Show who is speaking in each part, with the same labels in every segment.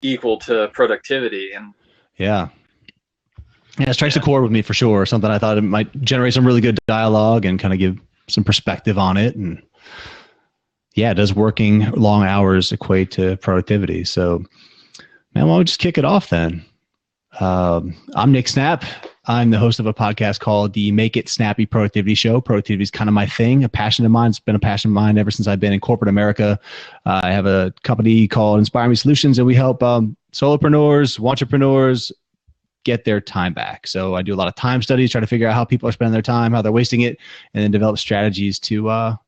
Speaker 1: equal to productivity. And
Speaker 2: yeah, it strikes a chord with me for sure. Something I thought it might generate some really good dialogue and kind of give some perspective on it. And yeah, does working long hours equate to productivity? So, man, why don't we just kick it off then? I'm Nick Snapp. I'm the host of a podcast called the Make It Snappy Productivity Show. Productivity is kind of my thing, a passion of mine. It's been a passion of mine ever since I've been in corporate America. I have a company called Inspire Me Solutions, and we help solopreneurs, entrepreneurs get their time back. So I do a lot of time studies, try to figure out how people are spending their time, how they're wasting it, and then develop strategies to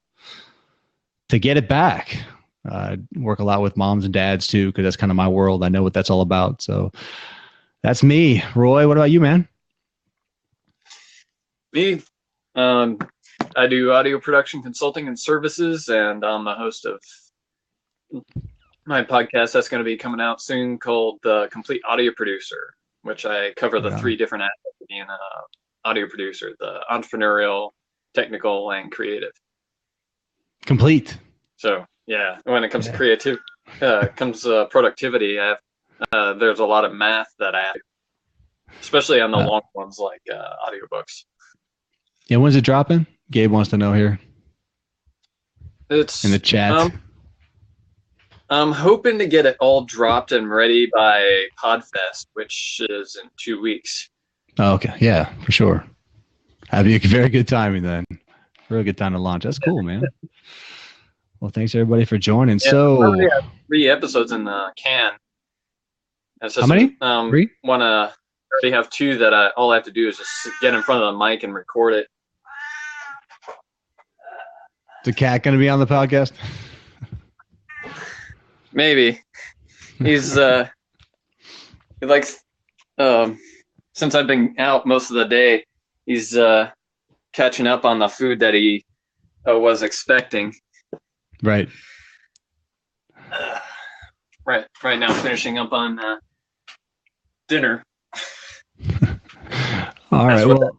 Speaker 2: get it back. Work a lot with moms and dads too, because that's kind of my world. I know what that's all about. So that's me. Roy, what about you, man?
Speaker 1: Me, I do audio production consulting and services, and I'm the host of my podcast that's going to be coming out soon called The Complete Audio Producer, which I cover the three different aspects of being an audio producer: the entrepreneurial, technical, and creative.
Speaker 2: Complete.
Speaker 1: So yeah, when it comes to productivity, there's a lot of math that I have, especially on the long ones like audiobooks.
Speaker 2: Yeah, when's it dropping? Gabe wants to know here.
Speaker 1: It's
Speaker 2: in the chat.
Speaker 1: I'm hoping to get it all dropped and ready by Podfest, which is in 2 weeks.
Speaker 2: Oh, okay, yeah, for sure. Have you very good timing then. Really good time to launch. That's cool, man. Well, thanks everybody for joining.
Speaker 1: Yeah,
Speaker 2: so
Speaker 1: I already have 3 episodes in the can.
Speaker 2: How many?
Speaker 1: 3? I already have 2 that all I have to do is just get in front of the mic and record it.
Speaker 2: Is the cat going to be on the podcast?
Speaker 1: Maybe. He's he likes since I've been out most of the day, he's catching up on the food that he was expecting.
Speaker 2: Right.
Speaker 1: Right now, finishing up on dinner.
Speaker 2: All right. Well,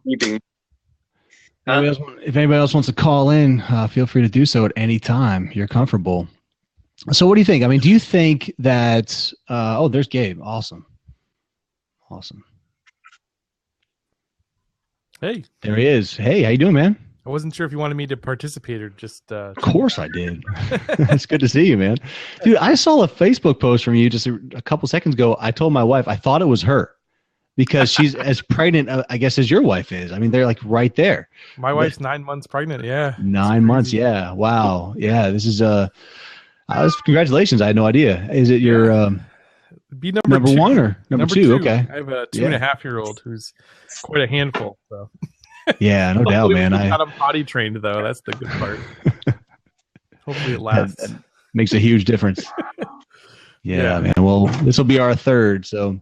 Speaker 2: if anybody else wants to call in, feel free to do so at any time you're comfortable. So what do you think? I mean, do you think that, there's Gabe. Awesome.
Speaker 3: Hey.
Speaker 2: There he is. Hey, how you doing, man?
Speaker 3: I wasn't sure if you wanted me to participate or just...
Speaker 2: Of course I did. It's good to see you, man. Dude, I saw a Facebook post from you just a couple seconds ago. I told my wife I thought it was her because she's as pregnant, I guess, as your wife is. I mean, they're like right there.
Speaker 3: My wife's 9 months pregnant, yeah.
Speaker 2: 9 months, yeah. Wow. Yeah, this is... congratulations. I had no idea. Is it your...
Speaker 3: Be
Speaker 2: number
Speaker 3: 2.
Speaker 2: 1 or number 2? Okay.
Speaker 3: I have a 2.5-year-old who's quite a handful. So.
Speaker 2: Yeah, no doubt, man.
Speaker 3: I got him potty trained though. That's the good part. Hopefully it lasts.
Speaker 2: That makes a huge difference. Yeah, man. Well, this will be our 3rd, so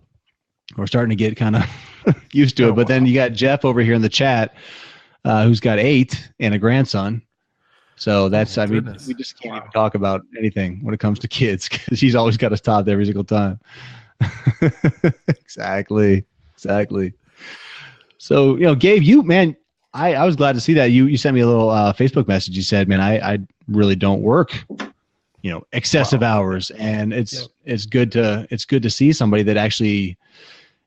Speaker 2: we're starting to get kind of used to it. But then you got Jeff over here in the chat, who's got 8 and a grandson. So that's, we just can't even talk about anything when it comes to kids because he's always got to stop every single time. Exactly. So, Gabe, I was glad to see that you sent me a little Facebook message. You said, man, I really don't work, excessive hours. And it's good to see somebody that actually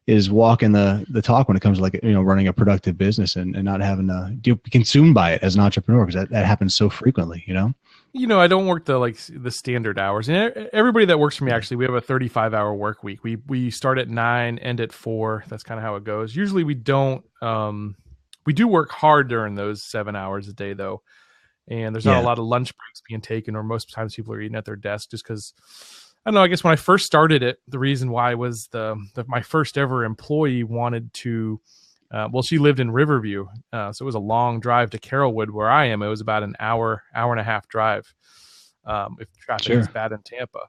Speaker 2: is walking the talk when it comes to running a productive business and not having to be consumed by it as an entrepreneur, because that happens so frequently,
Speaker 3: I don't work the standard hours, and everybody that works for me, actually, we have a 35-hour work week. We start at 9, end at 4. That's kind of how it goes. Usually we don't, we do work hard during those 7 hours a day though. And there's not a lot of lunch breaks being taken, or most times people are eating at their desk just because, I don't know, I guess when I first started it, the reason why was my first ever employee wanted to, she lived in Riverview. So it was a long drive to Carrollwood where I am. It was about an hour and a half drive if traffic is bad in Tampa.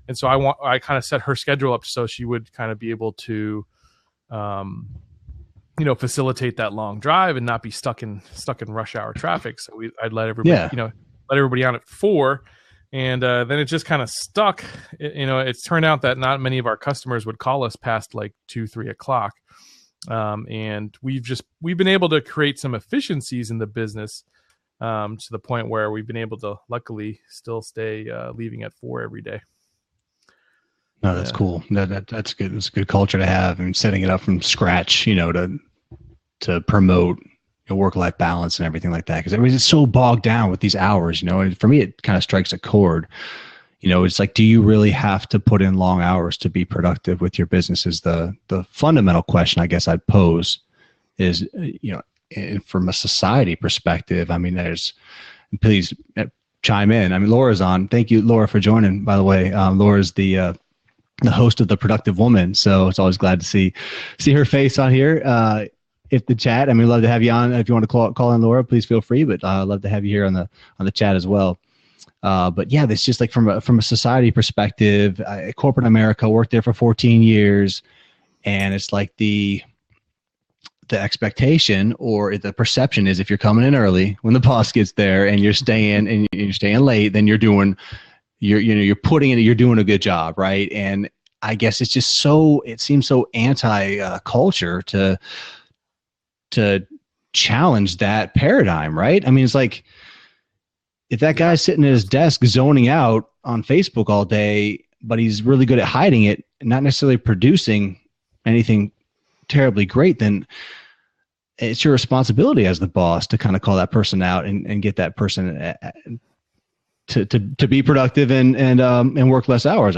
Speaker 3: And so I kind of set her schedule up so she would kind of be able to, facilitate that long drive and not be stuck in rush hour traffic. So I'd let everybody, let everybody on at 4. And then it just kind of stuck. It's turned out that not many of our customers would call us past 2-3 o'clock. And we've been able to create some efficiencies in the business to the point where we've been able to luckily still stay leaving at 4 every day.
Speaker 2: No, that's cool. That's good. It's a good culture to have, and setting it up from scratch, to promote work-life balance and everything like that. Because everybody's so bogged down with these hours, and for me, it kind of strikes a chord. It's like, do you really have to put in long hours to be productive with your business? Is the fundamental question I guess I'd pose is, and from a society perspective, I mean, please chime in. I mean, Laura's on. Thank you, Laura, for joining, by the way. Laura's the host of The Productive Woman. So it's always glad to see her face on here. If the chat, I mean, love to have you on. If you want to call in Laura, please feel free, but I'd love to have you here on the chat as well. But yeah, this just like from a society perspective, corporate America, worked there for 14 years. And it's like the expectation or the perception is if you're coming in early when the boss gets there and you're staying late, then you're doing a good job. Right. And I guess it's just it seems so anti-culture to challenge that paradigm. Right. I mean, it's like, if that guy's sitting at his desk zoning out on Facebook all day, but he's really good at hiding it, not necessarily producing anything terribly great, then it's your responsibility as the boss to kind of call that person out and get that person to be productive and work less hours.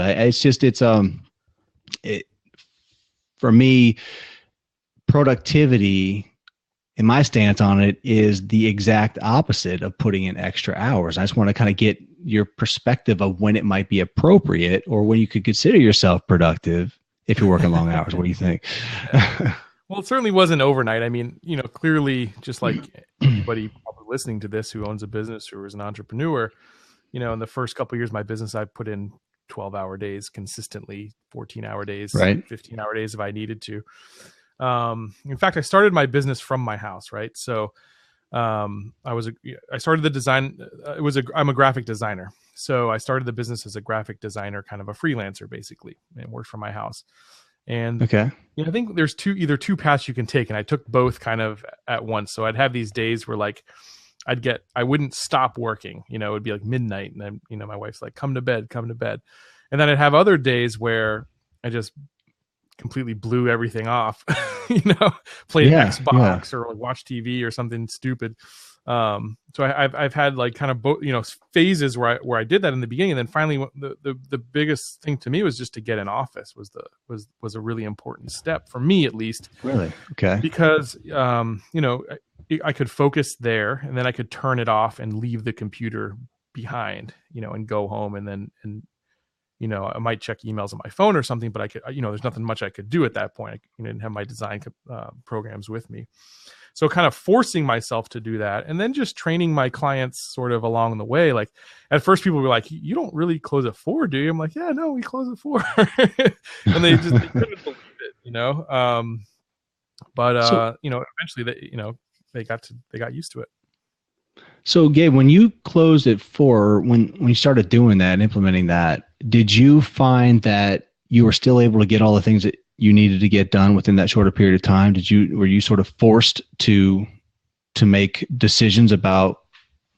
Speaker 2: For me, productivity, and my stance on it is the exact opposite of putting in extra hours. I just want to kind of get your perspective of when it might be appropriate or when you could consider yourself productive if you're working long hours. What do you think?
Speaker 3: Well, it certainly wasn't overnight. I mean, clearly, just like anybody probably listening to this who owns a business or is an entrepreneur, in the first couple of years of my business, I put in 12-hour days consistently, 14-hour days,
Speaker 2: right,
Speaker 3: 15-hour days if I needed to. In fact, I started my business from my house, right? So, I started the design. I'm a graphic designer. So I started the business as a graphic designer, kind of a freelancer, basically, and worked from my house. And
Speaker 2: okay,
Speaker 3: I think there's either two paths you can take. And I took both kind of at once. So I'd have these days where like, I wouldn't stop working, it would be like midnight. And then, my wife's like, come to bed. And then I'd have other days where I just completely blew everything off, played Xbox or like watch TV or something stupid. So I've had like kind of both, phases where I did that in the beginning. And then finally the biggest thing to me was just to get an office was a really important step for me, at least.
Speaker 2: Really? Okay.
Speaker 3: Because, I could focus there and then I could turn it off and leave the computer behind, and go home and I might check emails on my phone or something, but I could, there's nothing much I could do at that point. I didn't have my design programs with me. So kind of forcing myself to do that and then just training my clients sort of along the way. Like at first people were like, you don't really close at 4, do you? I'm like, yeah, no, we close at 4. And they couldn't believe it, but eventually they got used to it.
Speaker 2: So Gabe, when you closed at 4, when you started doing that and implementing that, did you find that you were still able to get all the things that you needed to get done within that shorter period of time? Were you sort of forced to make decisions about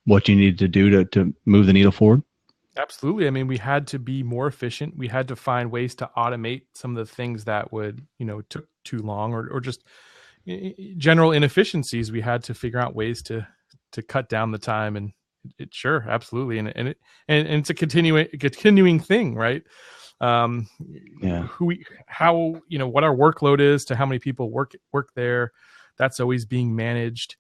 Speaker 2: what you needed to do to move the needle forward?
Speaker 3: Absolutely. I mean, we had to be more efficient. We had to find ways to automate some of the things that would, took too long or just general inefficiencies. We had to figure out ways to cut down the time, and sure, absolutely. And it's a continuing thing, right? What our workload is to how many people work there, that's always being managed.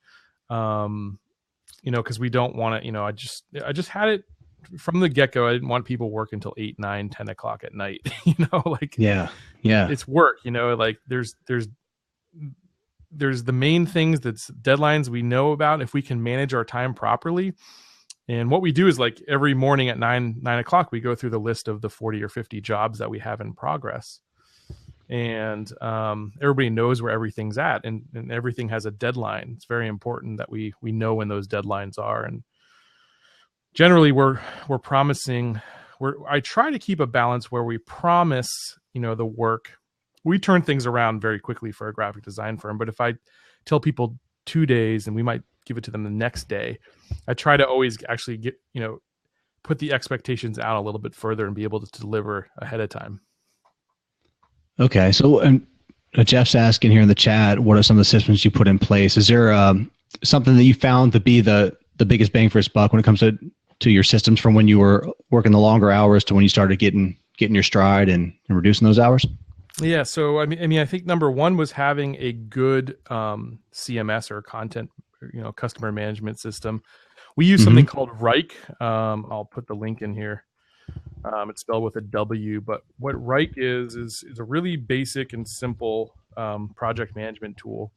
Speaker 3: Cause we don't want to, I just had it from the get-go. I didn't want people working until 8, 9, 10 o'clock at night, it's work, like there's the main things, that's deadlines we know about. If we can manage our time properly. And what we do is like every morning at 9 o'clock, we go through the list of the 40 or 50 jobs that we have in progress. And everybody knows where everything's at, and everything has a deadline. It's very important that we know when those deadlines are. And generally we're promising, I try to keep a balance where we promise, the work. We turn things around very quickly for a graphic design firm. But if I tell people 2 days and we might give it to them the next day, I try to always actually get, put the expectations out a little bit further and be able to deliver ahead of time.
Speaker 2: Okay. So, and Jeff's asking here in the chat, what are some of the systems you put in place? Is there something that you found to be the biggest bang for its buck when it comes to your systems from when you were working the longer hours to when you started getting your stride and reducing those hours?
Speaker 3: Yeah. So, I mean, I think number one was having a good CMS or content, customer management system. We use something called Rike. I'll put the link in here. It's spelled with a W, but what Rike is a really basic and simple project management tool.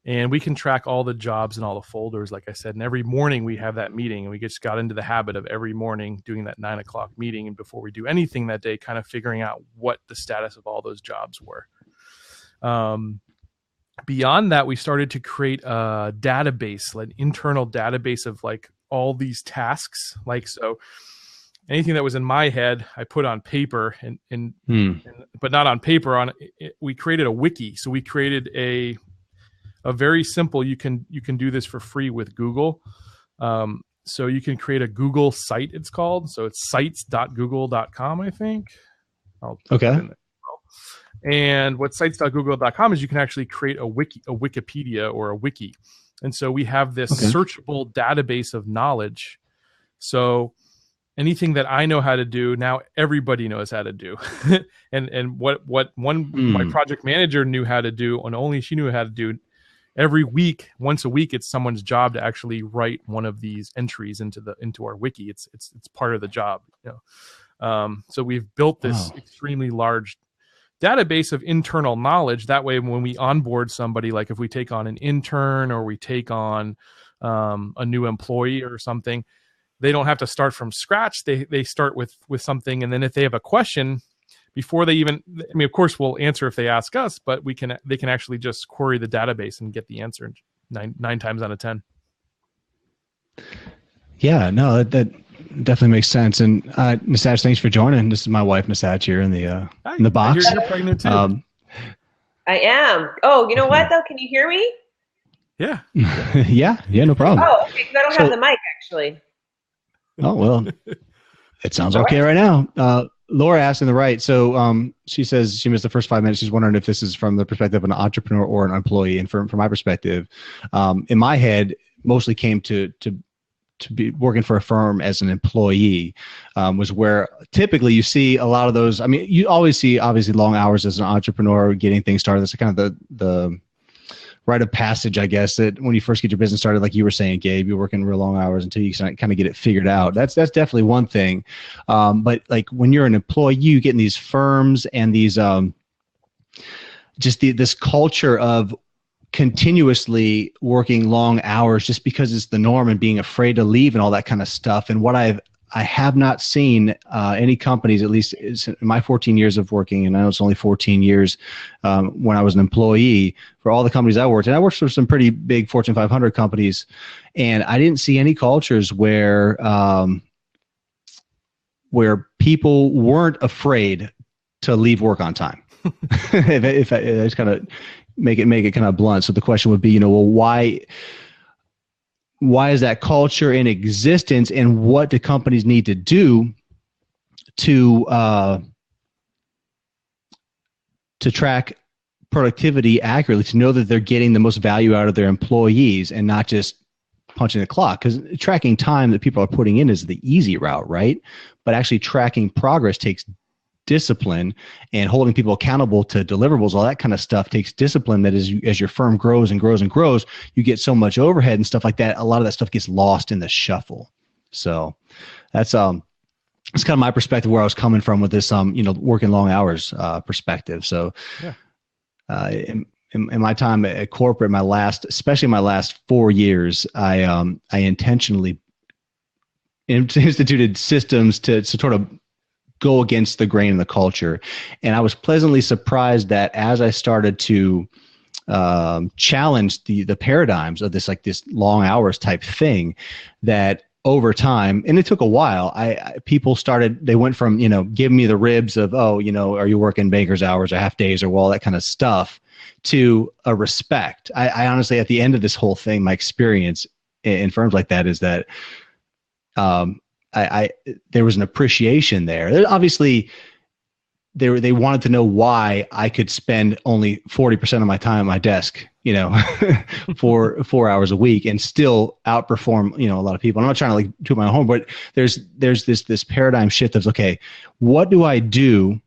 Speaker 3: And we can track all the jobs and all the folders, like I said. And every morning we have that meeting, and we just got into the habit of every morning doing that 9 o'clock meeting. And before we do anything that day, kind of figuring out what the status of all those jobs were. Beyond that, we started to create a database, like an internal database of like all these tasks. Like, so anything that was in my head, I put on paper and but not on paper. We created a wiki. So we created a very simple, you can do this for free with Google. So you can create a Google site, it's called. So it's sites.google.com, I think.
Speaker 2: Okay.
Speaker 3: And what sites.google.com is, you can actually create a Wikipedia or a wiki. And so we have this searchable database of knowledge. So anything that I know how to do, now everybody knows how to do. and what my project manager knew how to do, and only she knew how to do, every week, once a week, it's someone's job to actually write one of these entries into our wiki. It's part of the job. So we've built this extremely large database of internal knowledge. That way, when we onboard somebody, like if we take on an intern or we take on a new employee or something, they don't have to start from scratch. They start with something, and then if they have a question, before they even, I mean, of course, we'll answer if they ask us, but they can actually just query the database and get the answer nine times out of 10.
Speaker 2: Yeah, no, that definitely makes sense. And Nisaj, thanks for joining. This is my wife, Nisaj, here in the box.
Speaker 3: You're pregnant too.
Speaker 4: I am. Oh, you know what though? Can you hear me?
Speaker 3: Yeah.
Speaker 2: yeah, no problem.
Speaker 4: Oh, okay. Because I don't have the mic actually.
Speaker 2: Oh well, it sounds okay right now. Laura asked in the right. So she says she missed the first 5 minutes. She's wondering if this is from the perspective of an entrepreneur or an employee. And from my perspective, in my head, mostly came to be working for a firm as an employee, was where typically you see a lot of those. I mean, you always see obviously long hours as an entrepreneur getting things started. That's kind of the rite of passage, I guess, that when you first get your business started, like you were saying, Gabe, you're working real long hours until you kind of get it figured out. That's definitely one thing. But like when you're an employee, you get in these firms and these this culture of continuously working long hours just because it's the norm and being afraid to leave and all that kind of stuff. And what I have not seen any companies, at least in my 14 years of working, and I know it's only 14 years when I was an employee, for all the companies I worked in. I worked for some pretty big Fortune 500 companies, and I didn't see any cultures where people weren't afraid to leave work on time. if I just kind of make it kind of blunt. So the question would be, well, why is that culture in existence, and what do companies need to do to track productivity accurately, to know that they're getting the most value out of their employees and not just punching the clock? Because tracking time that people are putting in is the easy route, right? But actually tracking progress takes discipline, and holding people accountable to deliverables, all that kind of stuff takes discipline. That is, as your firm grows and grows and grows, you get so much overhead and stuff like that. A lot of that stuff gets lost in the shuffle. So that's kind of my perspective, where I was coming from with this working long hours perspective. So in my time at corporate, especially my last 4 years, I intentionally instituted systems to sort of go against the grain of the culture. And I was pleasantly surprised that as I started to challenge the paradigms of this long hours type thing, that over time, and it took a while, people started, they went from, giving me the ribs of, are you working banker's hours or half days or all that kind of stuff, to a respect. I honestly, at the end of this whole thing, my experience in firms like that is that there was an appreciation there. Obviously, they wanted to know why I could spend only 40% of my time at my desk, for 4 hours a week and still outperform, a lot of people. I'm not trying to like toot my own horn, but there's this paradigm shift of, okay, what do I do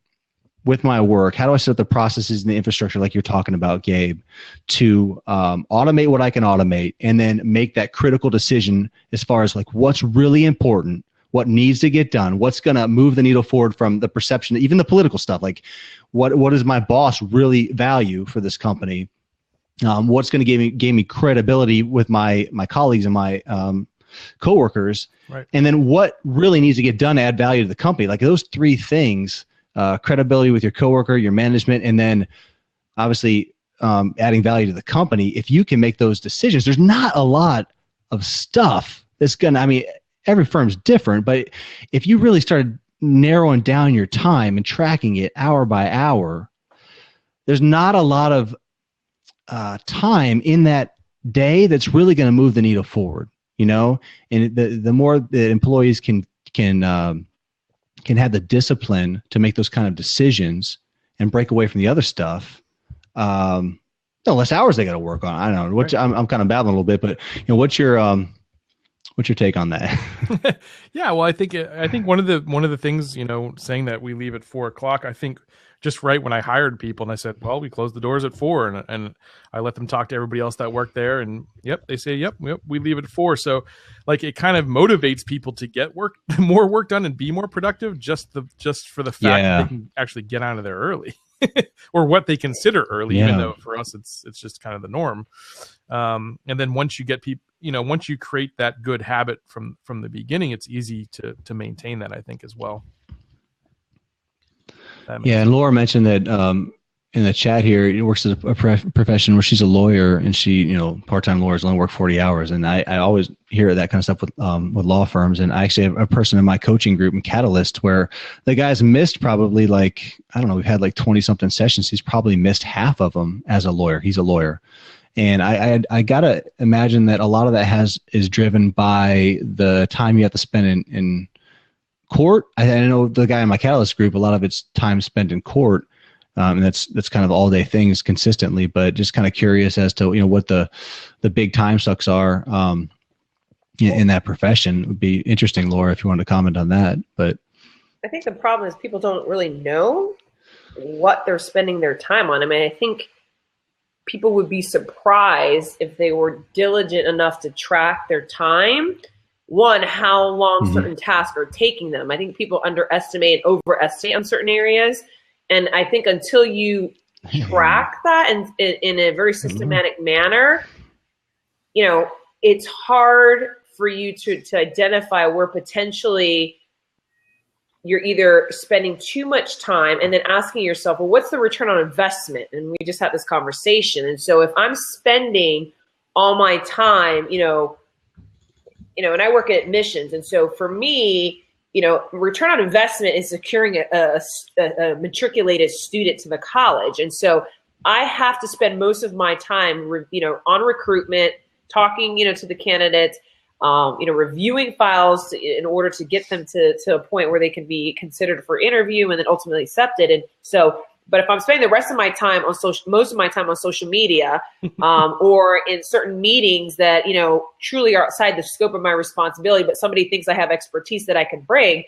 Speaker 2: with my work? How do I set up the processes and the infrastructure, like you're talking about, Gabe, to automate what I can automate, and then make that critical decision as far as like what's really important, what needs to get done, what's going to move the needle forward from the perception, even the political stuff, like what does my boss really value for this company? What's going to give me credibility with my colleagues and my coworkers,
Speaker 3: right.
Speaker 2: And then what really needs to get done to add value to the company. Like those three things, credibility with your coworker, your management, and then obviously adding value to the company. If you can make those decisions, there's not a lot of stuff that's going to, every firm's different, but if you really started narrowing down your time and tracking it hour by hour, there's not a lot of time in that day that's really going to move the needle forward, and the more the employees can have the discipline to make those kind of decisions and break away from the other stuff, the less hours they got to work on. I don't know.
Speaker 3: Right.
Speaker 2: I'm kind of babbling a little bit, but what's your take on that?
Speaker 3: Yeah, well, I think one of the things, saying that we leave at 4:00, I think just right when I hired people and I said, well, we close the doors at 4, and I let them talk to everybody else that worked there, and they say, yep, we leave at 4. So like it kind of motivates people to get more work done and be more productive just for the fact that they can actually get out of there early. Or what they consider early, even though for us it's just kind of the norm. And then once you get people, once you create that good habit from the beginning, it's easy to maintain that, I think, as well.
Speaker 2: And Laura mentioned that in the chat here, it works as a profession where she's a lawyer, and she, part-time lawyers only work 40 hours. And I always hear that kind of stuff with law firms. And I actually have a person in my coaching group in Catalyst where the guy's missed probably we've had like 20 something sessions. He's probably missed half of them as a lawyer. He's a lawyer. And I gotta imagine that a lot of that is driven by the time you have to spend in court. I know the guy in my Catalyst group, a lot of it's time spent in court, and that's kind of all day things consistently. But just kind of curious as to what the big time sucks are in that profession. It would be interesting, Laura, if you wanted to comment on that. But
Speaker 4: I think the problem is people don't really know what they're spending their time on. I think people would be surprised if they were diligent enough to track their time. One, how long certain tasks are taking them. I think people underestimate and overestimate on certain areas. And I think until you track that in a very systematic manner, it's hard for you to identify where potentially you're either spending too much time and then asking yourself, well, what's the return on investment? And we just had this conversation. And so if I'm spending all my time, and I work at admissions. And so for me, return on investment is securing a matriculated student to the college. And so I have to spend most of my time, on recruitment, talking, to the candidates, reviewing files in order to get them to a point where they can be considered for interview and then ultimately accepted. And so, but if I'm spending the rest of my time on most of my time on social media, or in certain meetings that, truly are outside the scope of my responsibility, but somebody thinks I have expertise that I can bring,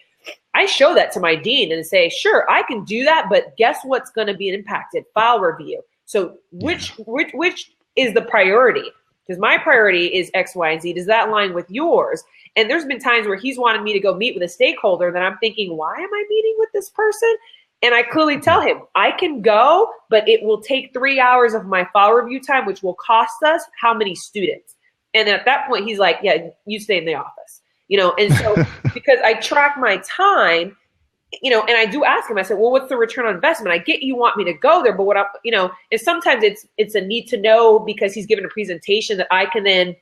Speaker 4: I show that to my dean and say, sure, I can do that, but guess what's going to be impacted? File review. So which is the priority? Because my priority is X, Y, and Z. Does that align with yours? And there's been times where he's wanted me to go meet with a stakeholder that I'm thinking, why am I meeting with this person? And I clearly tell him, I can go, but it will take 3 hours of my file review time, which will cost us how many students? And at that point, he's like, yeah, you stay in the office. And so because I track my time, and I do ask him, I said, well, what's the return on investment? I get you want me to go there, but what is sometimes it's a need to know because he's given a presentation that I can then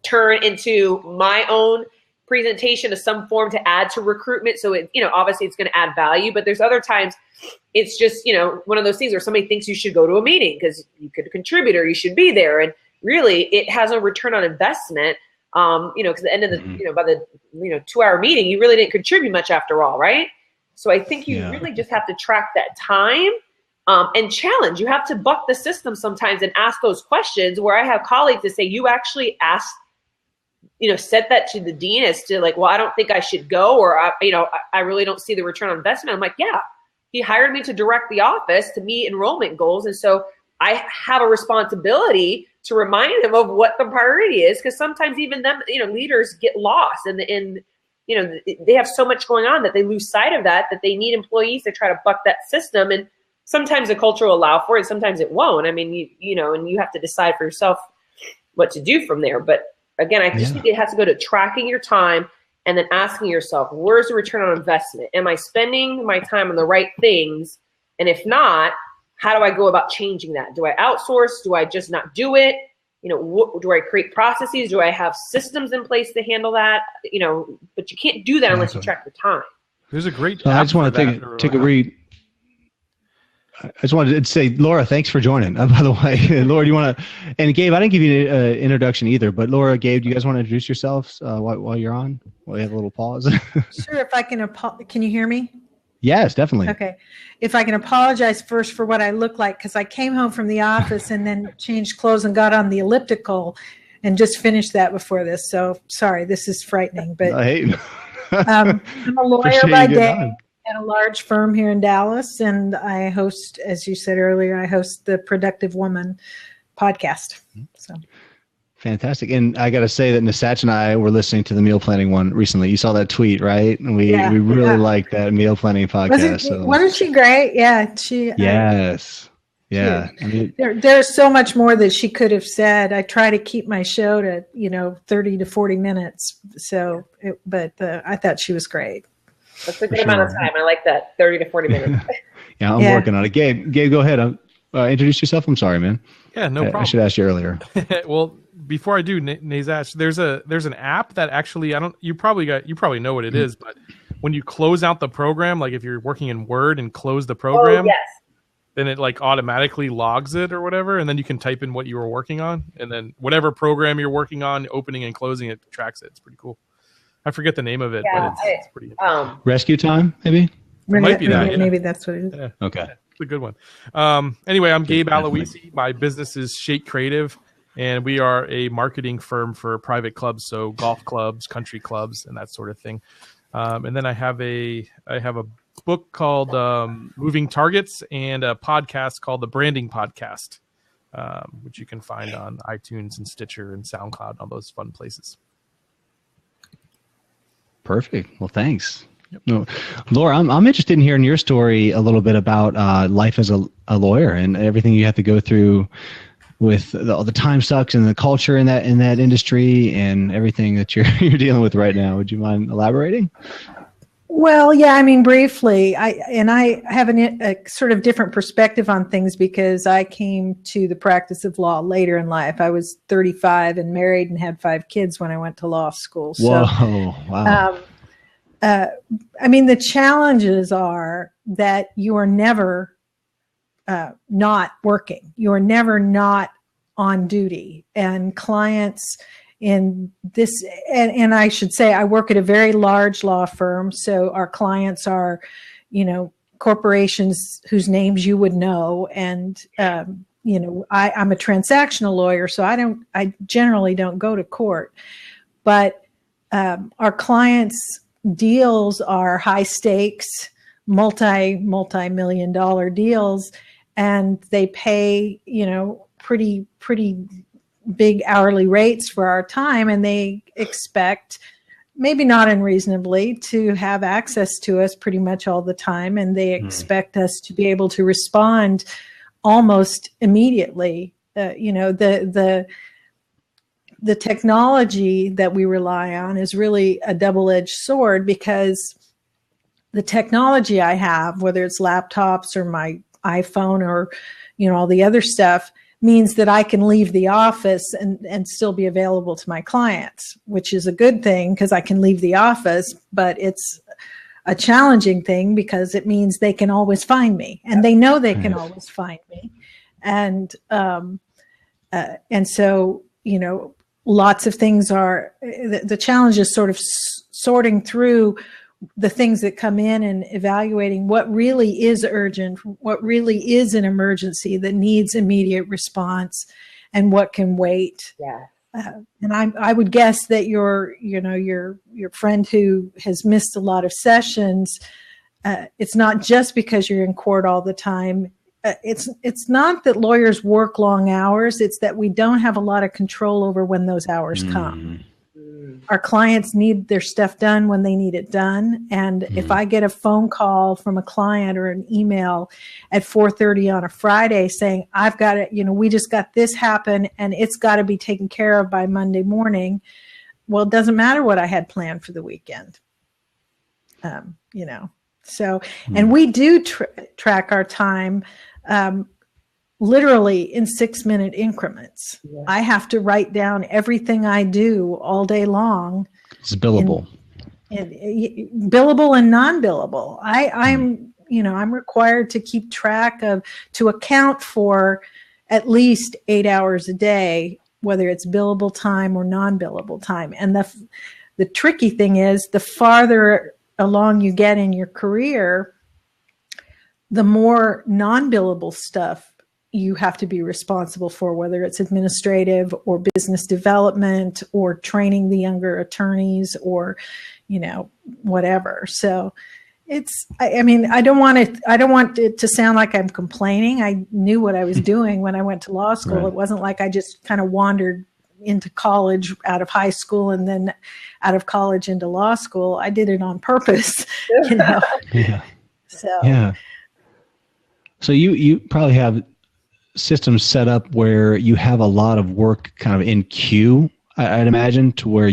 Speaker 4: turn into my own presentation of some form to add to recruitment. So obviously it's going to add value, but there's other times it's just, one of those things where somebody thinks you should go to a meeting because you could contribute or you should be there. And really it has a return on investment. Because at the end of the, by the, 2 hour meeting, you really didn't contribute much after all. Right. So I think you really just have to track that time and challenge. You have to buck the system sometimes and ask those questions, where I have colleagues that say, you actually asked, set that to the dean as to like, well, I don't think I should go, or, I really don't see the return on investment. I'm like, yeah, he hired me to direct the office to meet enrollment goals. And so I have a responsibility to remind them of what the priority is. Because sometimes even them, leaders get lost and they have so much going on that they lose sight of that they need employees to try to buck that system. And sometimes the culture will allow for it, and sometimes it won't. I mean, and you have to decide for yourself what to do from there. But again, I just think it has to go to tracking your time and then asking yourself, where's the return on investment? Am I spending my time on the right things? And if not, how do I go about changing that? Do I outsource? Do I just not do it? Do I create processes? Do I have systems in place to handle that? But you can't do that unless you track your time.
Speaker 3: There's a great.
Speaker 2: I just want to take a read. I just wanted to say, Laura, thanks for joining. By the way, Laura, do you want to? And Gabe, I didn't give you an introduction either. But Laura, Gabe, do you guys want to introduce yourselves while you're on? While you have a little pause.
Speaker 5: Sure. If I can, can you hear me?
Speaker 2: Yes, definitely.
Speaker 5: Okay. If I can apologize first for what I look like, because I came home from the office and then changed clothes and got on the elliptical and just finished that before this. So sorry, this is frightening. But I'm a lawyer by day at a large firm here in Dallas, and I host, as you said earlier, I host the Productive Woman podcast. So.
Speaker 2: Fantastic. And I got to say that Nisatch and I were listening to the meal planning one recently. You saw that tweet, right? And we really liked that meal planning podcast.
Speaker 5: Wasn't she great? Yeah.
Speaker 2: Yes. Yeah. I mean,
Speaker 5: there's so much more that she could have said. I try to keep my show to, 30 to 40 minutes. So, I thought she was great.
Speaker 4: That's a good amount of time. I like that. 30 to 40 minutes.
Speaker 2: Yeah. I'm working on it. Gabe, go ahead. Introduce yourself. I'm sorry, man.
Speaker 3: Yeah, no problem.
Speaker 2: I should ask you earlier.
Speaker 3: Well, before I do, Nazash, there's an app that actually you probably know what it is, but when you close out the program, like if you're working in Word and close the program, then it like automatically logs it or whatever, and then you can type in what you were working on, and then whatever program you're working on, opening and closing it tracks it. It's pretty cool. I forget the name of it, but it's pretty
Speaker 2: Rescue Time, maybe?
Speaker 3: It might be that.
Speaker 5: Maybe that's what it is.
Speaker 3: Yeah.
Speaker 2: Okay.
Speaker 3: It's a good one. Anyway, I'm Gabe Aloisi. My business is Shake Creative, and we are a marketing firm for private clubs, so golf clubs, country clubs, and that sort of thing. And then I have a book called Moving Targets and a podcast called The Branding Podcast, which you can find on iTunes and Stitcher and SoundCloud and all those fun places.
Speaker 2: Perfect. Well, thanks. Yep. No, Laura, I'm interested in hearing your story a little bit about life as a lawyer and everything you have to go through with all the time sucks and the culture in that industry and everything that you're dealing with right now. Would you mind elaborating?
Speaker 5: Well, yeah, I mean, briefly, I have a sort of different perspective on things because I came to the practice of law later in life. I was 35 and married and had 5 kids when I went to law school. So,
Speaker 2: whoa, wow.
Speaker 5: I mean, the challenges are that you are never not working. You are never not on duty. And clients in this, and I should say, I work at a very large law firm. So our clients are, corporations whose names you would know. And, I'm a transactional lawyer, so I generally don't go to court. But our clients' deals are high stakes, multi-million dollar deals, and they pay, pretty big hourly rates for our time, and they expect, maybe not unreasonably, to have access to us pretty much all the time, and they expect us to be able to respond almost immediately. The technology that we rely on is really a double-edged sword because the technology I have, whether it's laptops or my iPhone or, all the other stuff, means that I can leave the office and still be available to my clients, which is a good thing because I can leave the office, but it's a challenging thing because it means they can always find me, and they know they can always find me. And so, lots of things are, the challenge is sort of sorting through the things that come in and evaluating what really is urgent, what really is an emergency that needs immediate response, and what can wait.
Speaker 4: Yeah.
Speaker 5: And I would guess that your friend who has missed a lot of sessions, it's not just because you're in court all the time. It's not that lawyers work long hours. It's that we don't have a lot of control over when those hours come. Our clients need their stuff done when they need it done. And if I get a phone call from a client or an email at 4:30 on a Friday saying, I've got it, we just got this happen and it's got to be taken care of by Monday morning. Well, it doesn't matter what I had planned for the weekend. So, and we do track our time, literally in 6-minute increments. Yeah. I have to write down everything I do all day long.
Speaker 2: It's billable.
Speaker 5: Billable and non-billable. I'm required to keep track to account for at least 8 hours a day, whether it's billable time or non-billable time. And the tricky thing is, the farther along you get in your career, the more non-billable stuff you have to be responsible for, whether it's administrative or business development or training the younger attorneys or, whatever. So I don't want it to sound like I'm complaining. I knew what I was doing when I went to law school. Right. It wasn't like I just kind of wandered into college out of high school and then out of college into law school. I did it on purpose,
Speaker 2: Yeah. So you probably have systems set up where you have a lot of work kind of in queue, I'd imagine, to where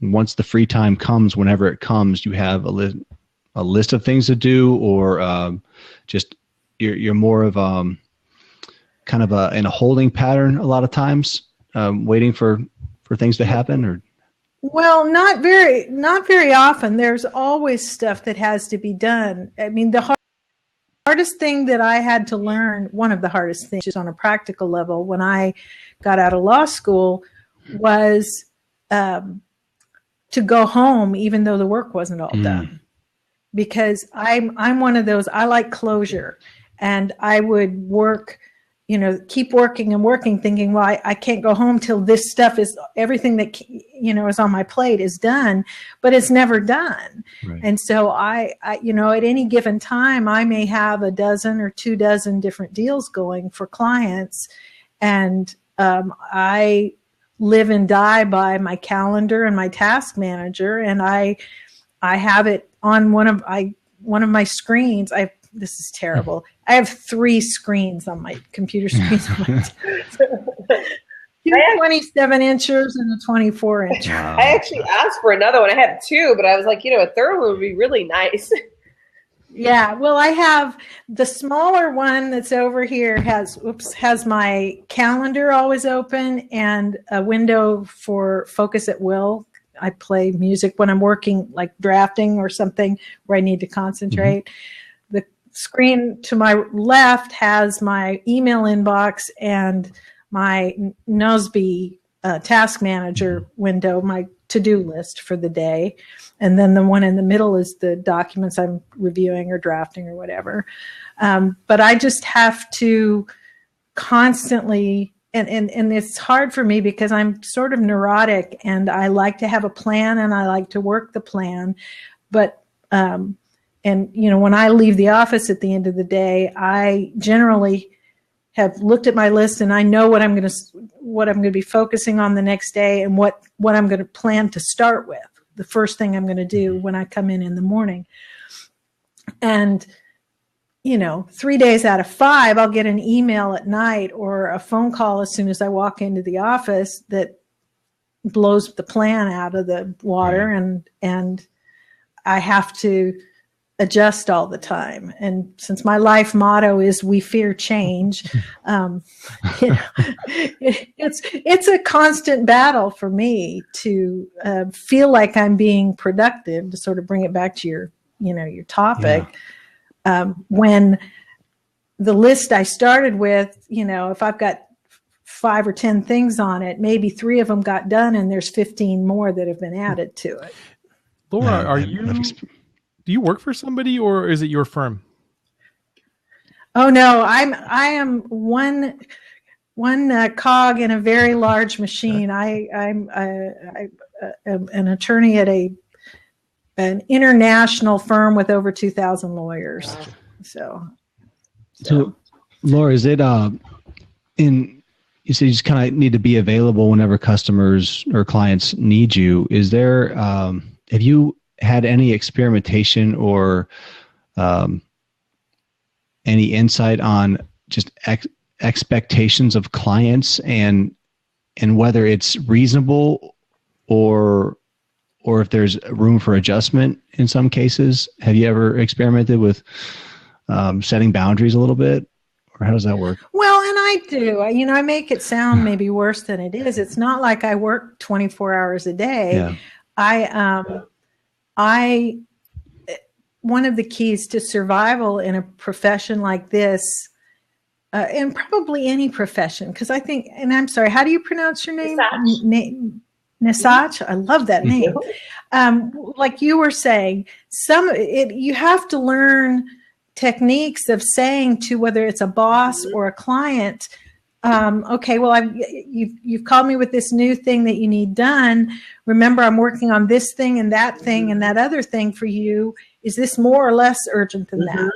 Speaker 2: once the free time comes, whenever it comes, you have a list of things to do, or just you're more of kind of in a holding pattern a lot of times, waiting for things to happen. Or
Speaker 5: well, not very often. There's always stuff that has to be done. I mean, the hardest thing that I had to learn, one of the hardest things, just on a practical level, when I got out of law school, was to go home even though the work wasn't all done. Because I'm one of those, I like closure, and I would work, keep working and working, thinking, well, I can't go home till this stuff is, everything that, is on my plate is done, but it's never done. Right. And so I, at any given time, I may have a dozen or 2 dozen different deals going for clients. And I live and die by my calendar and my task manager. And I have it on one of my screens. This is terrible. I have 3 screens on my computer screens. 27 inches and a 24 inch.
Speaker 4: Wow. I actually asked for another one. I had 2, but I was like, a third one would be really nice.
Speaker 5: Yeah. Well, I have the smaller one that's over here has my calendar always open and a window for focus at will. I play music when I'm working, like drafting or something where I need to concentrate. Mm-hmm. The screen to my left has my email inbox and my Nosby task manager window, my to-do list for the day. And then the one in the middle is the documents I'm reviewing or drafting or whatever. But I just have to constantly, and it's hard for me because I'm sort of neurotic and I like to have a plan and I like to work the plan. But, when I leave the office at the end of the day, I generally have looked at my list and I know what I'm going to be focusing on the next day and what I'm going to plan to start with. The first thing I'm going to do when I come in the morning. And, 3 days out of 5, I'll get an email at night or a phone call as soon as I walk into the office that blows the plan out of the water. And I have to adjust all the time. And since my life motto is "we fear change," it's a constant battle for me to feel like I'm being productive, to sort of bring it back to your topic. Yeah. When the list I started with, if I've got 5 or 10 things on it, maybe 3 of them got done and there's 15 more that have been added to it.
Speaker 3: Laura, do you work for somebody or is it your firm?
Speaker 5: Oh no, I am one cog in a very large machine. I'm an attorney at an international firm with over 2,000 lawyers. So
Speaker 2: Laura, is it you said you just kind of need to be available whenever customers or clients need you. Is there have you had any experimentation or any insight on just expectations of clients and whether it's reasonable or if there's room for adjustment in some cases? Have you ever experimented with setting boundaries a little bit, or how does that work?
Speaker 5: Well, and I do. I make it sound maybe worse than it is. It's not like I work 24 hours a day.
Speaker 2: Yeah.
Speaker 5: One of the keys to survival in a profession like this, and probably any profession, because I think, and I'm sorry, how do you pronounce your name? Nisach. I love that name. Like you were saying, you have to learn techniques of saying to whether it's a boss or a client, okay, well, you've called me with this new thing that you need done. Remember, I'm working on this thing and that other thing for you. Is this more or less urgent than that?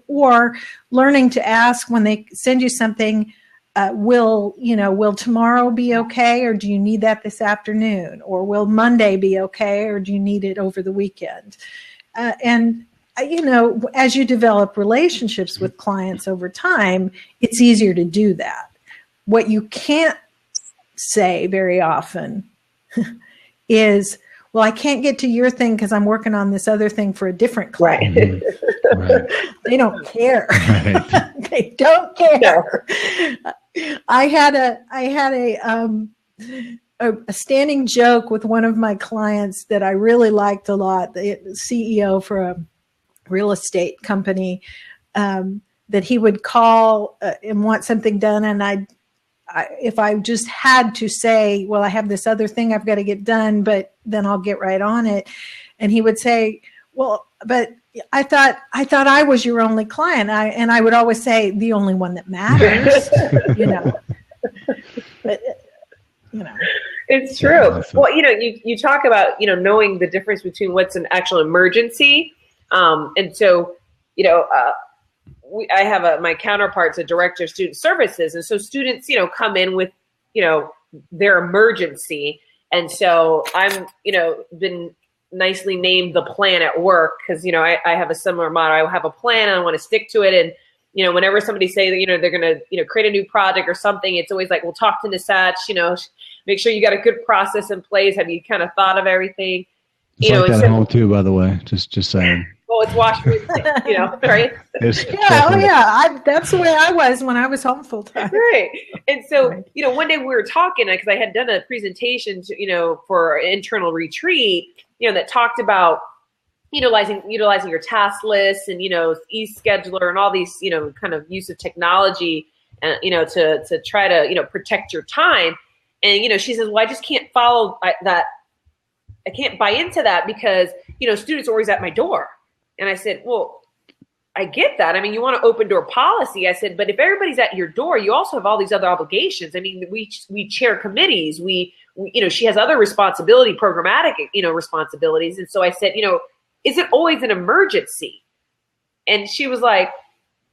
Speaker 5: Or learning to ask when they send you something, will tomorrow be okay, or do you need that this afternoon? Or will Monday be okay, or do you need it over the weekend? And as you develop relationships with clients over time, it's easier to do that. What you can't say very often is, well, I can't get to your thing because I'm working on this other thing for a different client.
Speaker 2: Right.
Speaker 5: They don't care.
Speaker 2: Right.
Speaker 5: They don't care. I had a standing joke with one of my clients that I really liked a lot, the CEO for a real estate company, that he would call and want something done. And if I just had to say, well, I have this other thing I've got to get done, but then I'll get right on it. And he would say, well, but I thought I was your only client. And I would always say, the only one that matters, But,
Speaker 4: It's true. Well, you talk about, knowing the difference between what's an actual emergency. And so, I have my counterpart's a director of student services. And so students, come in with, their emergency. And so I'm, been nicely named the plan at work because, I have a similar motto. I have a plan and I want to stick to it. And, whenever somebody say that, they're going to, create a new project or something, it's always like, well, talk to Nisach, make sure you got a good process in place. Have you kind of thought of everything?
Speaker 2: It's like that at home too, by the way, just saying.
Speaker 4: Well, it's Washington, right?
Speaker 5: That's the way I was when I was home full time.
Speaker 4: Right. And so, one day we were talking because I had done a presentation, for an internal retreat, that talked about utilizing your task lists and, e-scheduler and all these, kind of use of technology, to try to, protect your time. And, she says, well, I just can't follow that. I can't buy into that because, students are always at my door. And I said, well, I get that. I mean, you want to open door policy. I said, but if everybody's at your door, you also have all these other obligations. I mean, we chair committees. We she has other responsibility, programmatic, responsibilities. And so I said, is it always an emergency? And she was like,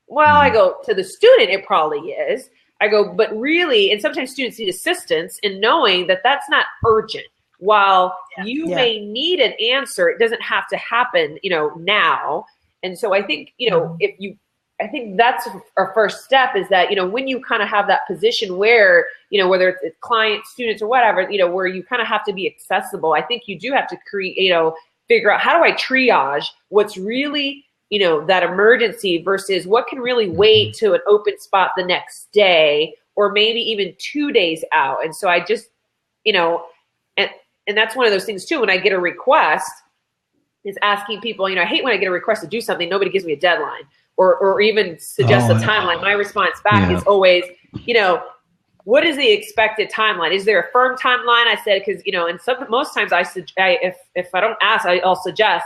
Speaker 4: well, I go, to the student, it probably is. I go, but really, and sometimes students need assistance in knowing that that's not urgent. While you may need an answer, it doesn't have to happen, now. And so I think, I think that's our first step is that, when you kind of have that position where, whether it's clients, students or whatever, where you kind of have to be accessible, I think you do have to create, figure out how do I triage what's really, that emergency versus what can really wait to an open spot the next day or maybe even 2 days out. And so I just, and that's one of those things too, when I get a request is asking people, I hate when I get a request to do something, nobody gives me a deadline or even suggest a timeline. My response back is always, what is the expected timeline? Is there a firm timeline? I said, because, and most times if I don't ask, I'll suggest,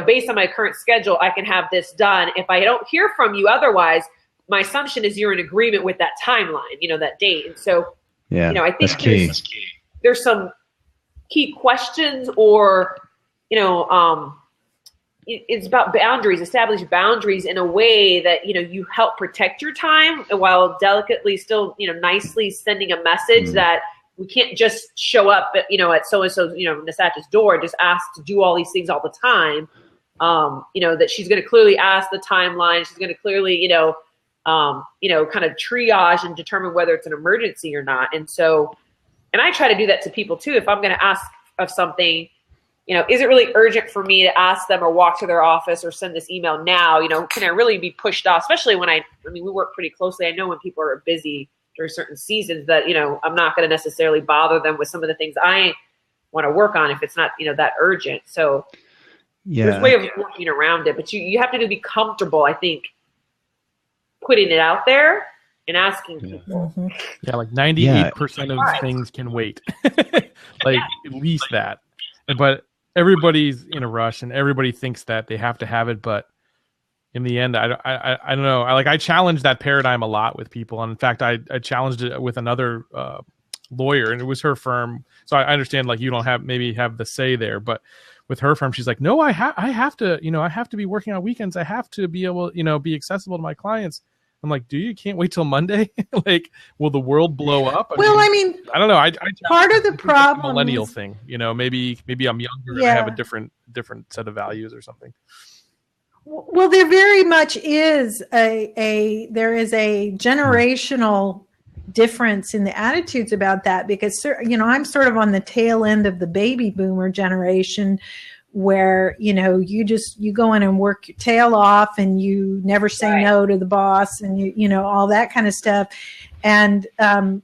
Speaker 4: based on my current schedule, I can have this done. If I don't hear from you otherwise, my assumption is you're in agreement with that timeline, that date. And so, I think there's some key questions, or, it's about boundaries, establish boundaries in a way that, you help protect your time while delicately still, nicely sending a message that we can't just show up at, at so-and-so, Nasacha's door and just ask to do all these things all the time. That she's going to clearly ask the timeline. She's going to clearly, kind of triage and determine whether it's an emergency or not. And so, and I try to do that to people too. If I'm going to ask of something, is it really urgent for me to ask them or walk to their office or send this email now? Can I really be pushed off? Especially when we work pretty closely. I know when people are busy during certain seasons that, I'm not going to necessarily bother them with some of the things I want to work on if it's not, that urgent. So there's a way of working around it, but you have to be comfortable, I think, putting it out there and asking people.
Speaker 3: Yeah, like 98% of things can wait. Like at least that. But everybody's in a rush and everybody thinks that they have to have it, but in the end, I don't know. I challenge that paradigm a lot with people. And in fact, I challenged it with another lawyer, and it was her firm. So I understand, like, you don't have the say there, but with her firm, she's like, no, I have to, I have to be working on weekends. I have to be able, be accessible to my clients. I'm like, do you can't wait till Monday? Like, will the world blow up? I mean, I don't know. I
Speaker 5: part of the problem
Speaker 3: millennial thing, maybe I'm younger and I have a different set of values or something.
Speaker 5: Well, there very much is there is a generational difference in the attitudes about that, because, I'm sort of on the tail end of the baby boomer generation, where, you go in and work your tail off and you never say no to the boss, and all that kind of stuff. And, this